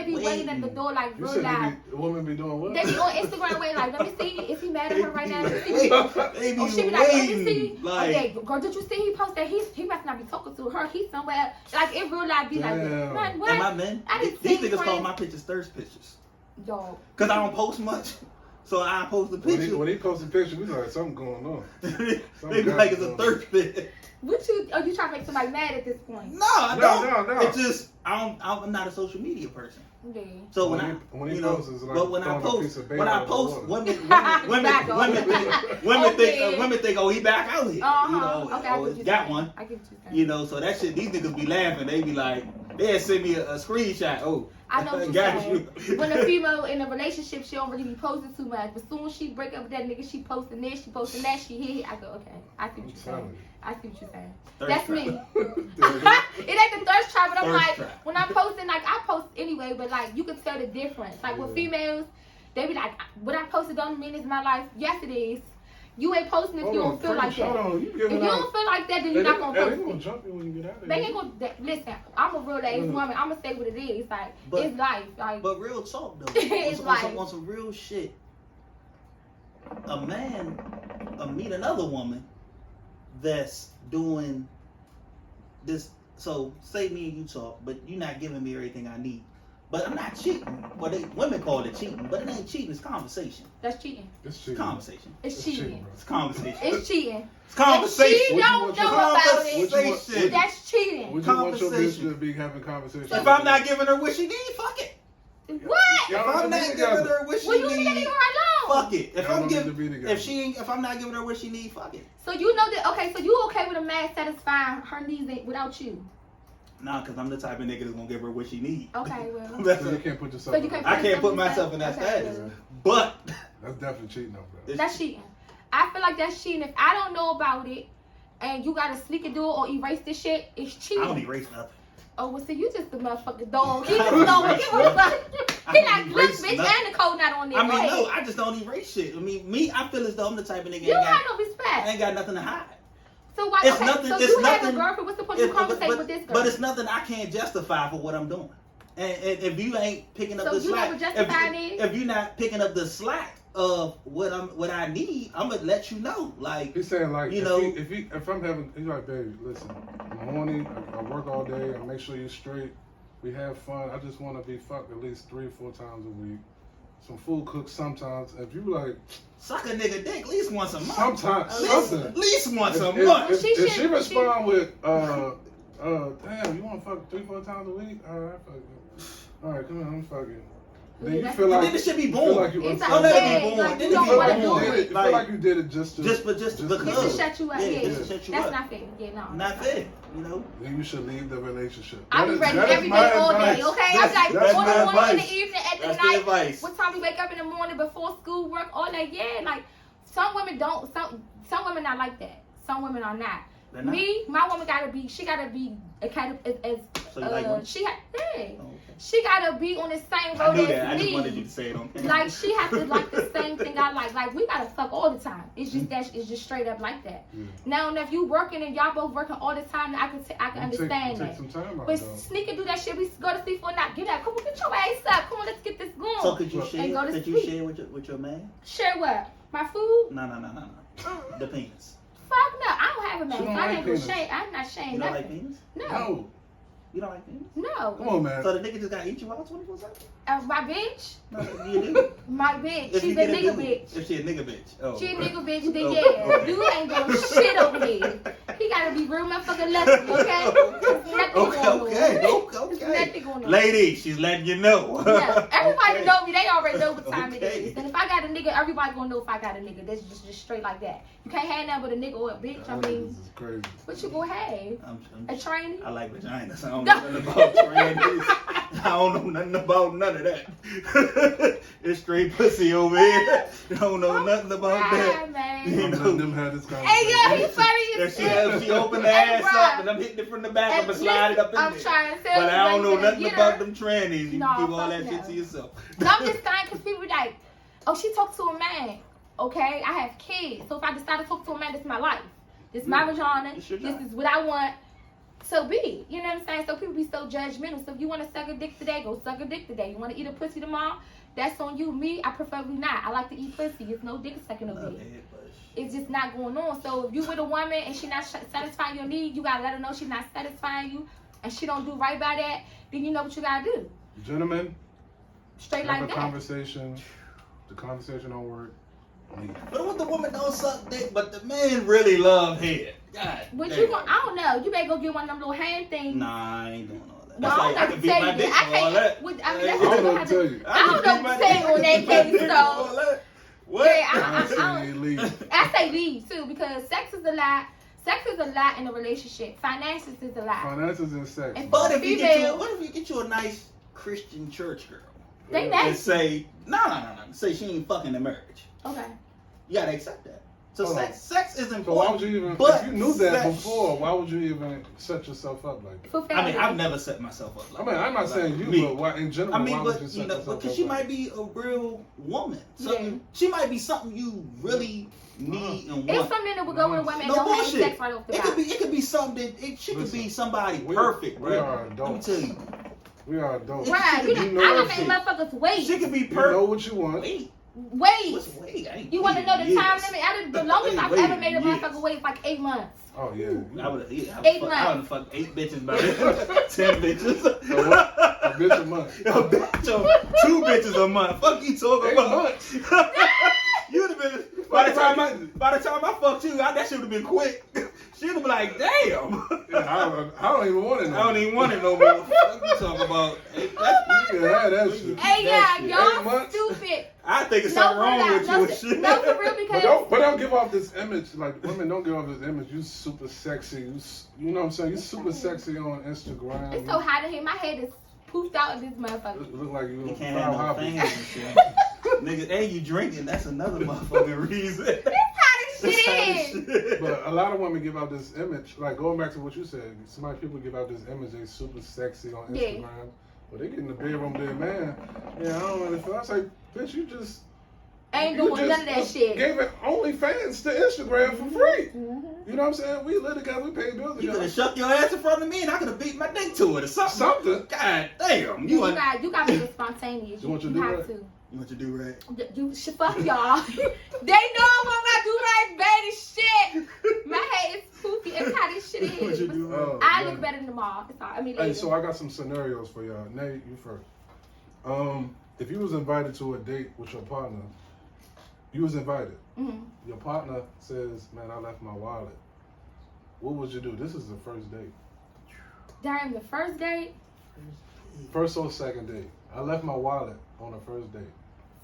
be waiting at the door like real live. Women be doing what? They be on Instagram waiting like, let me see if he mad at her right now. They be she be like, let me see. Like, okay, girl, did you see he posted? He must not be talking to her. He's somewhere. Like in real life, be like, man, what? And my men, these niggas call my pictures thirst pictures. Yo. Cause I don't post much, so I post a picture. When he posts a picture, we like something going on. They be like it's a thirst pit. What you? Are you trying to make somebody mad at this point? No, I don't. No. It's just I'm not a social media person. Yeah. So when I post, women think, oh, he back out here. You know, okay, got one. I get you. You know, so that shit, these niggas be laughing. They be like, they'll send me a screenshot. Oh, I know what got you. When a female in a relationship, she don't really be posting too much. But soon as she break up with that nigga, she posting this, she posting that, she hit. I go, okay, I see what you're saying. I see what you're saying. That's me. It ain't the thirst trap, but I'm like, when I'm posting, like I post anyway, but like you can tell the difference. Like with females, they be like, what I posted don't mean it's my life. Yes, it is. You ain't posting if you don't feel like that. If you don't feel like that, then you're not gonna post it. They gonna jump you when you get out of there. They ain't gonna listen. I'm a real ass woman. I'm gonna say what it is. Like it's life. Like, but real talk though. It's life. On some real shit. A man meet another woman that's doing this. So say me and you talk, but you're not giving me everything I need. But I'm not cheating. Well, women call it cheating, but it ain't cheating. It's conversation. That's cheating. It's cheating. Conversation. It's cheating. It's conversation. It's cheating. It's conversation. If she don't know about it, that's cheating. Would you want your bitch to be having conversation? If I'm not giving her what she need, fuck it. What? If I'm not giving her what she need, you need to alone. Fuck it. If I'm not giving her what she need, fuck it. So you know that? Okay, so you okay with a man satisfying her needs without you? Nah, because I'm the type of nigga that's gonna give her what she need. Okay, well. So you can't put yourself. I can't put myself in that status. But that's definitely cheating, though. That's cheating. I feel like that's cheating. If I don't know about it, and you gotta sneak and do it or erase this shit, it's cheating. I don't erase nothing. Oh, well, see, you just the motherfucking dog. He just dog. He like, look, bitch, and the code not on there. I mean, no, I just don't erase shit. I mean, I feel as though I'm the type of nigga. You have no respect. I ain't got nothing to hide. So why? It's okay, nothing, so it's you nothing, have a girlfriend. What's the point of conversation with this girl? But it's nothing I can't justify for what I'm doing. And if you ain't picking up the slack, if you're not picking up the slack of what I need, I'm gonna let you know. Like he's saying, like, you know, if I'm having, he's like, baby, listen, in the morning I work all day. I make sure you're straight. We have fun. I just want to be fucked at least 3 or 4 times a week. Some food cooked sometimes. If you like suck a nigga dick at least once a month. Sometimes something. At least once a month. If she respond with damn, you want to fuck 3 or 4 times a week? Alright, fuck it. Alright, come on, I'm fucking. Then you feel like it should be born. Like you it's don't let it be born. Like, you don't want to do it. You feel like you did it just Just because. to shut you up. Yeah. That's not fair. Yeah, no. Not fair. You know. Then you should leave the relationship. I be ready every day, all day. Okay, I'm like on the morning, in the evening, at the night. What time we wake up in the morning before school, work, all that. Yeah, like some women don't. Some women not like that. Some women are not. Me, my woman gotta be. She gotta be as So you like women? she had, hey, Oh, okay. she gotta be on the same I road knew as that. I me. just wanted you to say it on camera. Like she has to like the same thing I like. Like we gotta fuck all the time. It's just that it's just straight up like that. Yeah. Now if you working and y'all both working all the time, I can understand Take that. some time out, But though. sneak and do that shit. We go to sleep for a night. Get out. Come on, get your ass up. Come on, let's get this going. So could you Look, share? and go to Could you sleep. share with your man? Share what? My food? No. The penis. Fuck no. I don't have a man. She So don't I like ain't gonna penis. shame. I'm not shamed. You don't like Nothing. penis? No. No. You don't like penis? No. Come on, man. So the nigga just gotta eat you out 24/7? My bitch. No, you do. My bitch. If She's you a get nigga dude. bitch. If she a nigga bitch. Oh. She a nigga bitch, then Oh, yeah. okay. Dude ain't doing shit over here. He gotta be real motherfucking lucky, okay? There's nothing going on. There's nothing going on. Lady, she's letting you know. Yeah, everybody Okay. know me. They already know what time it Okay. is. And if I got a nigga, everybody gonna know if I got a nigga. That's just straight like that. You can't have nothing but a nigga or a bitch. I mean, This is crazy. what you gonna have? A trainee? I like vaginas. I don't know nothing about trannies. I don't know nothing about none of that. It's straight pussy over here. I don't know nothing about that. Man. You I'm know. letting them have this conversation. Hey, yo, he's funny as If she open the Hey, ass bruh. up and I'm hitting it from the back, I'm Hey, gonna slide it up in I'm there. trying to tell But you, I don't like, know nothing get about her. them trannies. You No, can keep all fuck that shit no. to yourself. No, I'm just saying because people like, oh, she talked to a man. Okay, I have kids. So if I decide to talk to a man, this is my life. This is my vagina. It's your This job. is what I want. So be it. You know what I'm saying? So people be so judgmental. So if you want to suck a dick today, go suck a dick today. You want to eat a pussy tomorrow? That's on you. Me, I preferably not. I like to eat pussy. It's no dick sucking over here. It's just not going on. So if you with a woman and she not satisfying your need, you gotta let her know she's not satisfying you, and she don't do right by that. Then you know what you gotta do. Gentlemen, Straight have like a that. conversation. The conversation don't work. But what the woman don't suck dick, but the man really love head. God What damn. you want? I don't know. You better go get one of them little hand things. Nah, I ain't doing all that. No, That's I like, don't I know can to beat tell my you dick that. for all that. I mean, I that's don't what know you what have to tell to. you. I don't know what to say on that case, though. What? Yeah, I I say don't. you leave. I say leave too because sex is a lot. Sex is a lot in a relationship. Finances is a lot. Finances and sex. And But if you get you, Female. what if you get you a nice Christian church girl They and nice. say, no, say she ain't fucking the marriage? Okay. You gotta accept that. So Hold on. sex is important. So why would you even, but if you knew that sex- before, why would you even set yourself up like that? For I mean, family. I've never set myself up. I Like mean, I'm not that. saying Like you, me. but why, in general, I mean, why would but you you set know, yourself because up she like might be a real woman. Something Yeah. she might be something you really need and It's want. some men that will go with a woman and No don't have bullshit. sex right off the bat. It could be something. She could be Listen, somebody we- perfect. we bro. are Let me adults. tell you, We are adults. Right. You You know know, I that done made motherfuckers wait. she could be You know perfect. what you want. Wait. What's wait? I ain't You want to know the years. time limit? The longest I've Wait ever made a years. motherfucker wait is like 8 months. Oh yeah. I would have 8 fucked months. 8 bitches by then. 10 bitches. A bitch a month. A bitch or 2 bitches a month. Fuck you talking 8 about? months. You'd have been by the time I fucked you, that should have been quick. She'd have been like, damn. Yeah, I don't even want it. I don't even want it no more. Fuck you talking about? You can have that shit. Hey, That yeah, shit. 8 y'all months? stupid. I think it's No, something wrong no, with you and shit. no, for real, because But don't give off this image. Like women don't give off this image. You super sexy. You know what I'm saying? You super sexy on Instagram. it's so hot in here. My head is poofed out of this motherfucker. Look like you You a can't proud have no hobby. fans and shit. Nigga, and you drinking, that's another motherfucking reason. It's hot as That's how shit this is. shit. But a lot of women give out this image. Like going back to what you said, some people give out this image. They super sexy on Yeah. Instagram. But they get in the bedroom with their man. Yeah, I don't really feel. I was like, bitch, you just. Ain't you doing none of that just shit. Gave it OnlyFans to Instagram for free. Mhm. You know what I'm saying? We live together, we pay bills You could together. have shucked your ass in front of me and I could have beat my dick to it or something. Something. God damn. You got to make it spontaneous. You want your you do-rag? have to. You want your do rag? You should fuck y'all. They know I want my do-rag bad as shit. My head is poofy. It's how this shit What you is. do Oh, I man. look better than them all. It's all. I mean, Hey, later. so I got some scenarios for y'all. Nate, you first. If you was invited to a date with your partner, you was invited. Mhm. Your partner says, "Man, I left my wallet." What would you do? This is the first date. During the first date, First or second date. I left my wallet on the first date.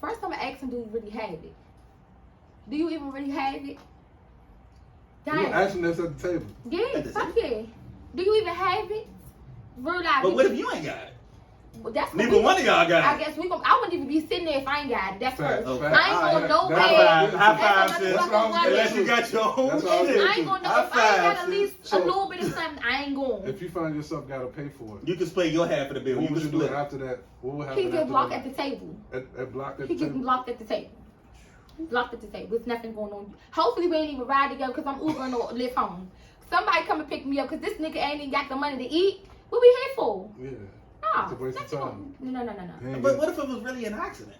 first I'm gonna ask him, do you really have it? Do you even really have it? You Damn. asking this at the table. Yeah, fuck yeah. Do you even have it? Real life. But what if you ain't got it? Well, that's what Neither we- one of y'all got I it. guess I wouldn't even be sitting there if I ain't got it. That's Fact, first. fact. I ain't going nowhere. High five, As a sis. motherfucking woman. Unless you got your own That's all shit. I ain't gonna know High if I ain't five, got at least a little bit of something, I ain't going. If you find yourself gotta pay for it, You can split your half of the bill. what You would can you do split. after that? What would happen? He get after blocked that? at the table. At blocked at He the get table. blocked at the table. Blocked at the table. There's nothing going on. Hopefully we ain't even ride together because I'm Ubering or live home. Somebody come and pick me up because this nigga ain't even got the money to eat. What we here for? Yeah. No. It's a waste of nothing time. going- No. You ain't But get- what if it was really an accident?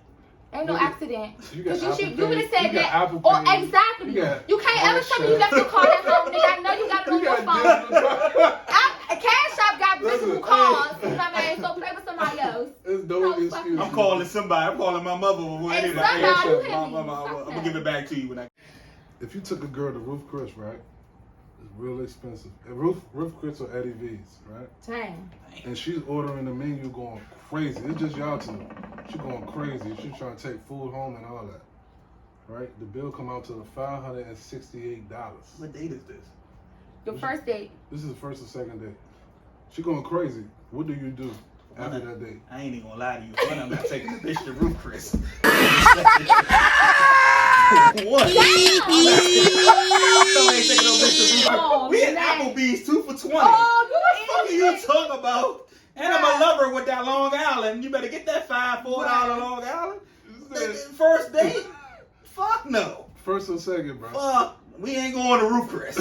Ain't no Nigga, accident. you got Cause you Apple should. You would have Pay, said you got that. Apple Or Pay, exactly. you got You can't ever tell me you Cash left your card at home, nigga. I know you got it on You your got phone. digital. Cash App got Listen, visible cards. You know what I mean? So play with somebody else. There's no No excuse. fucking- I'm calling somebody. I'm calling my mother. Hey, I'm son, nah, you hit me. I'm Fuck gonna that. give it back to you when I. If you took a girl to Roof Chris, right? It's real expensive. And Roof Chris or Eddie V's, right? Dang. And she's ordering the menu going crazy. It's just y'all two. She going crazy. She's trying to take food home and all that. Right? The bill come out to the $568. What date is this? Your first date. This is the first and second date. She going crazy. What do you do after that date? I ain't even gonna lie to you. One, I'm not taking the bitch to Roof Chris. One, I ain't taking no bitch to Roof Chris. Oh, We at man. Applebee's 2 for $20. Oh, What are you talking about? And I'm a lover with that Long Island. You better get that $4 Long Island. First date? Fuck no. First or second, bro? Fuck. We ain't going to Roof Chris.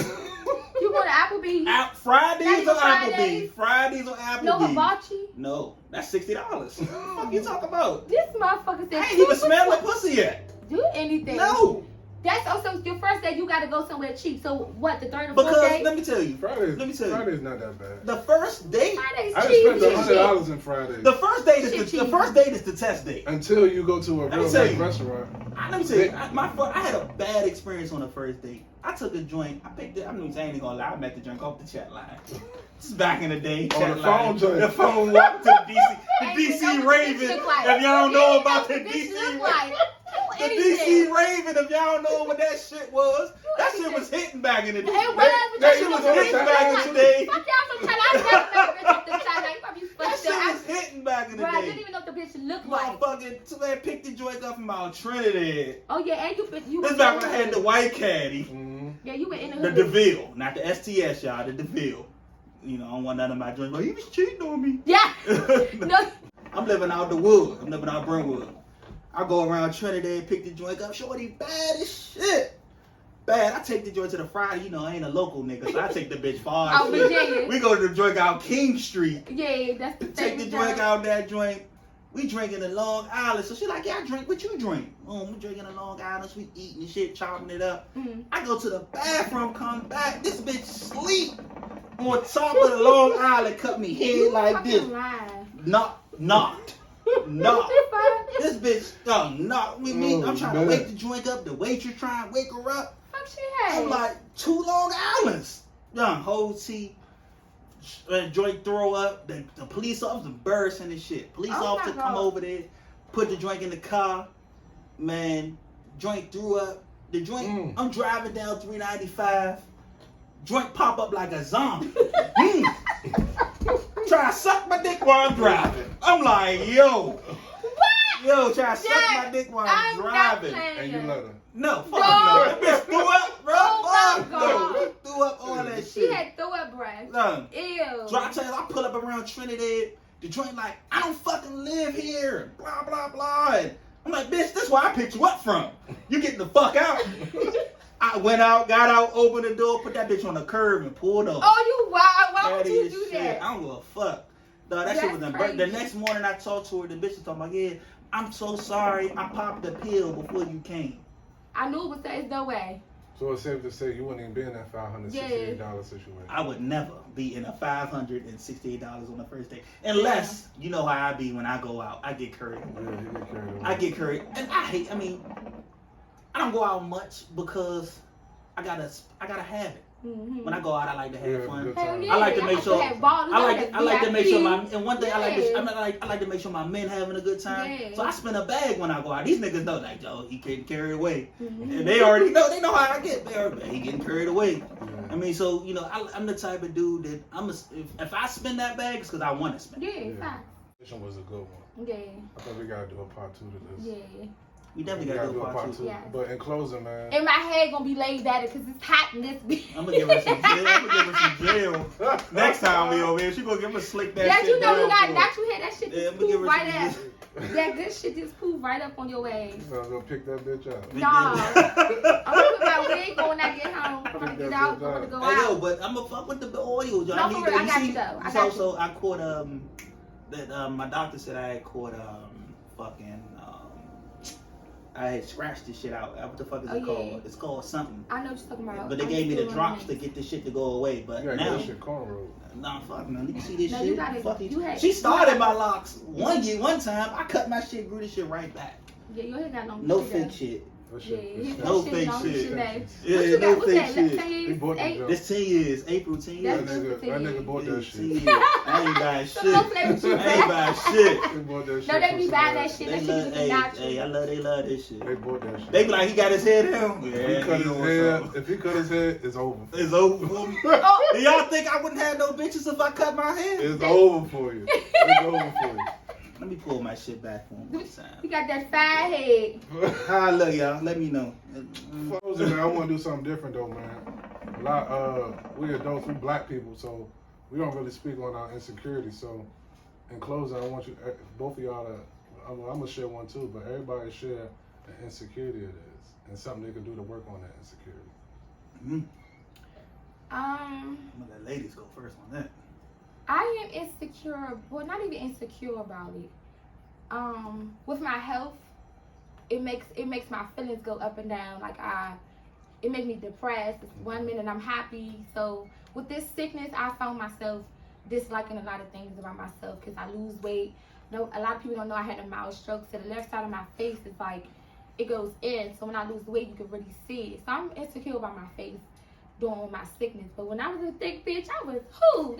You going to Applebee's? Fridays Not or even Applebee's? Fridays or Applebee's? No hibachi? No, that's $60. What the fuck you talking about? This motherfucker said I ain't even smell the pussy yet. Do anything. No. That's also your first day. You got to go somewhere cheap. So what? The third or fourth Because day? let me tell you, Friday's Friday's not that bad. the first date. Friday's I cheap. just spent Shit. $100 in Fridays. The first date is Shit, the first date is the test date. Until you go to a Let me real tell nice you. restaurant. Let me tell you, I had a bad experience on the first date. I took a joint. I picked it. I ain't even gonna lie. I met the drink off the chat line. This is back in the day. Oh, Chat the line. phone joint. The phone walked to the DC. The Ain't DC even know what the bitch Raven. look like. If y'all don't know You about the ain't know what DC bitch Raven. look like. The Anything. DC Raven, if y'all don't know what that shit was, that shit was hitting back in the day. It was, but That you shit was know what hitting bitch back look in like. the day. Fuck y'all some time. I never met a bitch off the chat line. You probably That fucked shit was up. hitting back in the Bro, I didn't day. even know what the bitch looked like. Motherfucking, somebody picked the joint up from out Trinidad. Oh yeah, and you This was back when I had the white caddy. Mm-hmm. Yeah, you were in the The hood. DeVille, not the STS, y'all. The DeVille. You know, I don't want none of my drinks. But he was cheating on me. Yeah. No. I'm living out the wood. I'm living out Brentwood. I go around Trinidad, pick the joint up. Shorty bad as shit. Bad. I take the joint to the Friday. You know, I ain't a local nigga, so I take the bitch far. Oh, Virginia. We go to the joint out King Street. Yeah, that's the Take the same joint joint. out that joint. We drinking in Long Island. So she like, yeah, I drink. What you drink? We drinking in Long Island. We eating and shit, chopping it up. Mhm. I go to the bathroom, come back. This bitch sleep on top of the Long Island. Cut me head You like fucking this. lying. Knocked. This bitch knocked with me. I'm trying to man. wake the joint up. The waitress trying to wake her up. Fuck she had. I'm like, 2 Long Islands. Young whole tea. Joint throw up. The police officer bursting and shit. Police Oh my officer come God. over there, put the joint in the car. Man, joint threw up. The joint, I'm driving down 395. Joint pop up like a zombie. Try to suck my dick while I'm driving. I'm like, yo. What? Yo, try to suck Jack, my dick while I'm I'm not driving. playing. And you let her. No, fuck No. no. That bitch threw up, bro. Oh my Fuck no. God. She threw up all that shit. She had throw up breath. Ew. So I tell you, I pull up around Trinidad. The joint like, I don't fucking live here. Blah, blah, blah. And I'm like, bitch, this is where I picked you up from. You getting the fuck out. I went out, got out, opened the door, put that bitch on the curb and pulled off. Oh, you wild. Why would Petty you as do shit. that? I don't give a fuck. Dog, that shit That's was in crazy. The next morning I talked to her, the bitch was talking about, yeah, I'm so sorry. I popped the pill before you came. I knew it was there's no way. So it's safe to say you wouldn't even be in that $568 situation. I would never be in a $568 on the first date. Unless, you know how I be when I go out. I get carried away. Yeah, you get carried away. I get carried. And I don't go out much because I gotta have it. Mm-hmm. When I go out, I like to have Yeah, fun. good Hell time. yeah. I like to make sure. have ballers, I like to make sure my VIP. and one thing I Yeah. like to make sure my men having a good time. Yeah. So I spend a bag when I go out. These niggas know like, yo, he getting carried away, Mhm. and they already know. They know how I get. He getting carried away. Yeah. I mean, so you know, I'm the type of dude that if I spend that bag, it's because I want to spend. Yeah, it. it's fine. This one was a good one. Yeah. I think we gotta do a part 2 to this. Yeah. We definitely gotta do a part 2. Yeah. But in closing, man. And my head gonna be laid at it because it's hot in this bitch. I'm gonna give her some. I'm gonna give her some jail. Next time we over here, she gonna give him a slick that Yeah, shit you know down you got for that. her. You had that shit Yeah, just I'm gonna give poof her right some- up. That good shit just poof right up on your ass. I'm gonna go pick that bitch up. We Nah. did. I'm gonna put my wig on when I get home. I'm gonna get out. I'm gonna go Hey, yo, out. but I'm gonna fuck with the oils. No, I for need real, to, I you got see, you though. I so, got you. so I caught that my doctor said I had caught fucking I had scratched this shit out. What the fuck is Oh, it yeah. called? It's called something. I know what you're talking about. But they I'm gave me the still drops on to it. get this shit to go away. But You gotta now, get that shit cornrow. nah, fuck no. You see this No, shit? you gotta- Fuck it. you had- She you started had- my locks one time. I cut my shit, grew this shit right back. Yeah, you ain't got no. No shit fake though. shit. That Yeah, shit. his No shit fake on shit. his shit. Yeah, What you no got? What's fake that? shit. 10 years? He bought them 8? jokes. This 10 years, April 10 That years. That's- nigga bought that 10 shit. years. I ain't buying So shit. don't play with you, I ain't man. buying shit. He bought that shit. No, they from be buying that somebody. shit. They That shit love, is hey, natural. they love this shit. They bought that shit. They be like, he got his head down. If Yeah, he cut he his on head, something. if he cut his head, it's over. It's over for me. Oh, Do y'all think I wouldn't have no bitches if I cut my hair? It's over for you. It's over for you. Let me pull my shit back one more time. you got that fat head. How I look, y'all? Let me know. Closing, man, I want to do something different though, man. A lot, we adults, we black people, so we don't really speak on our insecurities. So, in closing, I want you, both of y'all to, I'm gonna share one too, but everybody share an insecurity it is, and something they can do to work on that insecurity. I'm gonna let ladies go first on that. I am insecure, well, not even insecure about it. With my health, it makes my feelings go up and down. Like it makes me depressed. One minute I'm happy. So with this sickness, I found myself disliking a lot of things about myself because I lose weight. No, a lot of people don't know I had a mild stroke. So the left side of my face is like it goes in. So when I lose weight, you can really see it. So I'm insecure about my face during my sickness. But when I was a thick bitch, I was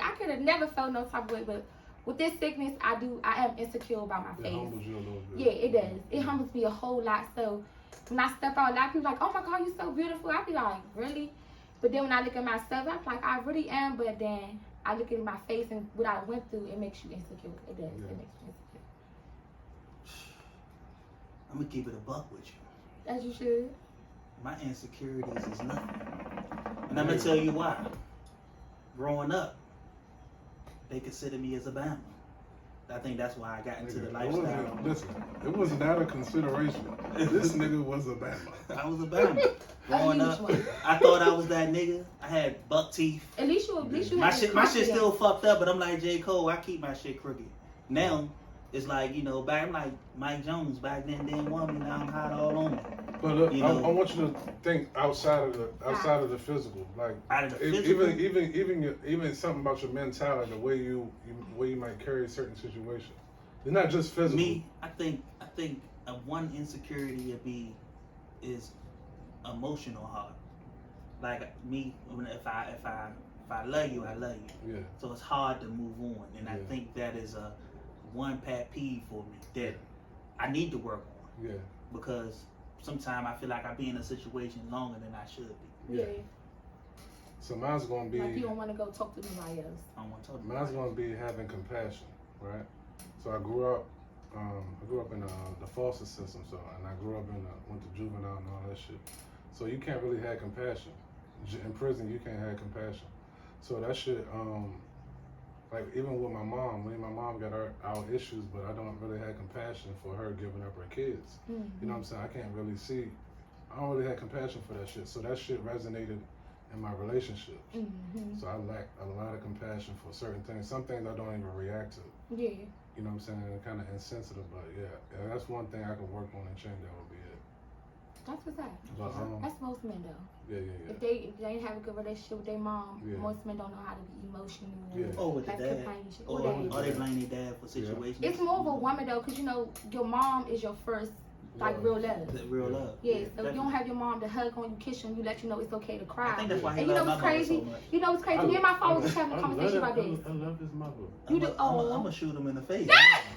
I could have never felt no type of way. But with this sickness, I am insecure about my It face. humbles you a little bit. Yeah, it does. It humbles me a whole lot. So when I step out, a lot of people like, oh my God, you're so beautiful. I be like, really? But then when I look at myself, I'm like, I really am. But then I look at my face and what I went through, it makes you insecure. It does. Yeah. It makes you insecure. I'm gonna keep it a buck with you. As you should. My insecurities is nothing. And I'm gonna tell you why. Growing up, they consider me as a Bama. I think that's why I got into the lifestyle. Listen, it wasn't out of consideration. This nigga was a Bama. I was a Bama. Growing huge up, one. I thought I was that nigga. I had buck teeth. At least you My have shit still fucked up, but I'm like J. Cole. I keep my shit crooked. Now it's like, you know, back I'm like Mike Jones. Back then didn't want me. Now I'm hot all on me. But look, You I know. want you to think outside of the physical, like Out of the physical? even something about your mentality, the way you might carry certain situations. It's not just physical. Me, I think one insecurity is emotional hard. Like me, if I love you, I love you. Yeah. So it's hard to move on, and I Yeah. think that is a one pet peeve for me that I need to work on, Yeah. because sometimes I feel like I be in a situation longer than I should be. Yeah. So mine's gonna be Like you don't want to go talk to somebody else. I don't want to talk about mine's it. gonna be having compassion, right? So I grew up in the foster system, and I grew up went to juvenile and all that shit. So you can't really have compassion. In prison, you can't have compassion. So that shit, like even with my mom, me and my mom got our issues, but I don't really have compassion for her giving up her kids. Mm-hmm. You know what I'm saying? I can't really see. I don't really have compassion for that shit. So that shit resonated in my relationships. Mm-hmm. So I lack a lot of compassion for certain things. Some things I don't even react to. Yeah. You know what I'm saying? They're kind of insensitive, but yeah, that's one thing I could work on and change. That would be it. That's what's that. But That's most men though. yeah. If they ain't have a good relationship with their mom, Yeah. most men don't know how to be emotional. Yeah. Or with the have dad. companionship. Or Or they blame their dad for situations. it's more of a woman though, cause you know your mom is your first like real love. The real love. Yeah, so you don't have your mom to hug on you, kiss you, and you let you know it's okay to I crazy. think that's why he And you know loved what's my mother crazy? so much. You know what's crazy? Me and my father was just having a conversation about this. I love his mother. You do- I'm gonna shoot him in the face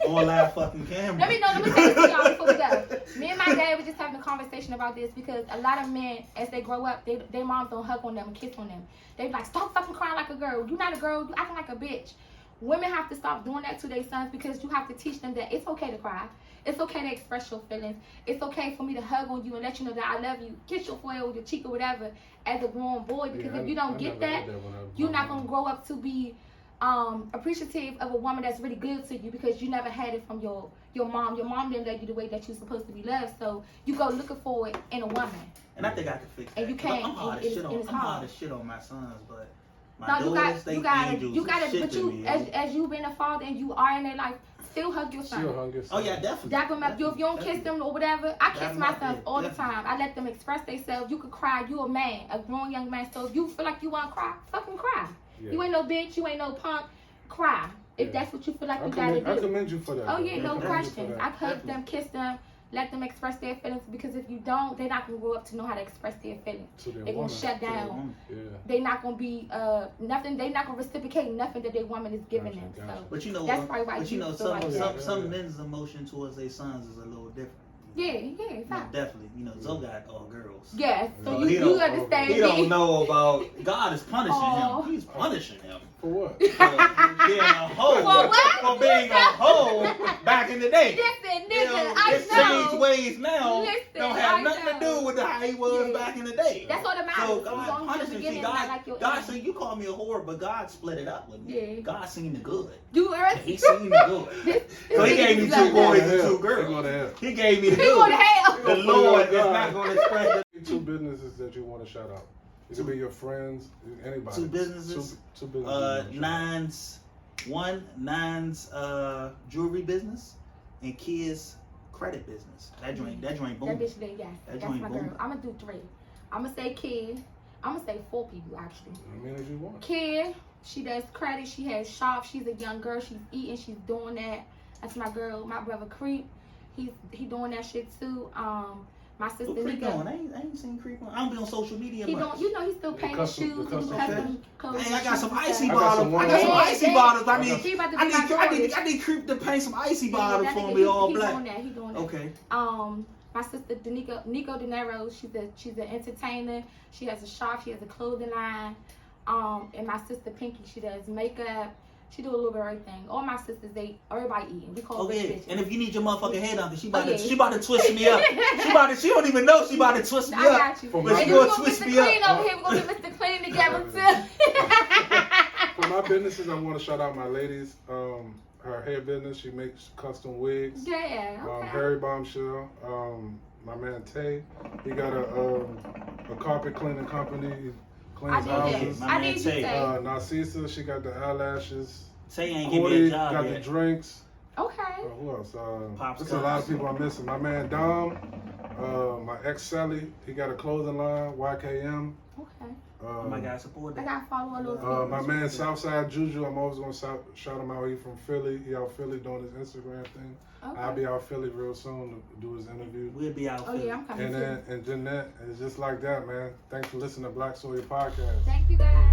on live fucking camera. Let me say this to y'all before we go. Me and my dad were just having a conversation about this because a lot of men, as they grow up, their moms don't hug on them and kiss on them. They be like, stop fucking crying like a girl. You not a girl. You acting like a bitch. women have to stop doing that to their sons because you have to teach them that it's okay to cry. It's okay to express your feelings. It's okay for me to hug on you and let you know that I love you. Kiss your forehead or your cheek or whatever as a grown boy. Because if you don't get that, you're not going to grow up to be appreciative of a woman that's really good to you because you never had it from your mom. Your mom didn't love you the way that you're supposed to be loved. So you go looking for it in a woman. And I think I can fix that. And you can't. I'm hard as shit on my sons, but my daughters, they angels. You gotta, but you, as you being a father and you are in their life, still hug your son. Oh yeah, definitely. Dap them up. If you don't kiss them or whatever, I kiss my sons all the time. I let them express themselves. You could cry. You a man, a grown young man. So if you feel like you want to cry, fucking cry. Yeah. You ain't no bitch. You ain't no punk. Cry. If that's what you feel like you gotta do. I commend you for that. Oh yeah, no question. I hug them, kiss them. Let them express their feelings because if you don't, they're not gonna grow up to know how to express their feelings. They're gonna shut down. They're not gonna be nothing. They're not gonna reciprocate nothing that their woman is giving them. So, but you know, that's probably why some men's emotion towards their sons is a little different. Yeah, definitely. You know, Zoe got all girls. Yeah, so you understand. He don't know about God is punishing him. He's punishing him. For what? For being a hoe. For being a hoe back in the day. Listen, nigga, you know, I know. Changed ways now don't have nothing to do with how he was back in the day. That's all that matters. So God punished him. See, God said you call me a whore, but God split it up with me. Yeah. God seen the good. He seen the good. So he gave me 2 boys and 2 girls. He gave me the good. The Lord is not going to express the 2 businesses that you want to shout out. It could be your friends, anybody. 2 businesses. 2 businesses. Nine's jewelry business and Kid's credit business. That joint boom. That bitch there, yes. That's my girl. I'm gonna do 3. I'm gonna say Kid. I'm gonna say 4 people actually. I mean, if you want. Kid, she does credit. She has shop. She's a young girl. She's eating. She's doing that. That's my girl. My brother Creep. He doing that shit too. My sister Creep on. I ain't seen Creep on. I don't be on social media he much. Don't, you know, he's still painting shoes, custom clothes. Hey, I got some icy bottles. I got some icy bottles. I need Creep to paint some icy bottles for me, all black. He doing that. Okay. My sister Nico De Niro, she's an entertainer. She has a shop. She has a clothing line. And my sister Pinky, she does makeup. She do a little bit of everything. All my sisters, everybody eating. We call bitches. And if you need your motherfucking head on, she about to twist me up. She don't even know she about to twist me up. I got you. But she gonna twist me up. Over here, we're gonna get Mr. Clean together too. For my businesses, I want to shout out my ladies. Her hair business, she makes custom wigs. Yeah. Okay. Harry Bombshell. My man Tay, he got a carpet cleaning company. He cleans houses. I need Tay. Narcissa, she got the eyelashes. Tay ain't give me a job got yet. the drinks. Okay. Who else? There's a lot of people I'm missing. My man Dom, my ex Sally, he got a clothing line, YKM. Okay. My guy support that. I gotta follow all those people. My man Southside Juju, I'm always gonna shout him out. He from Philly. He out Philly doing his Instagram thing. Okay. I'll be out Philly real soon to do his interview. We'll be out Philly. Yeah, I'm coming and then it's just like that, man. Thanks for listening to Black Soil Podcast. Thank you guys.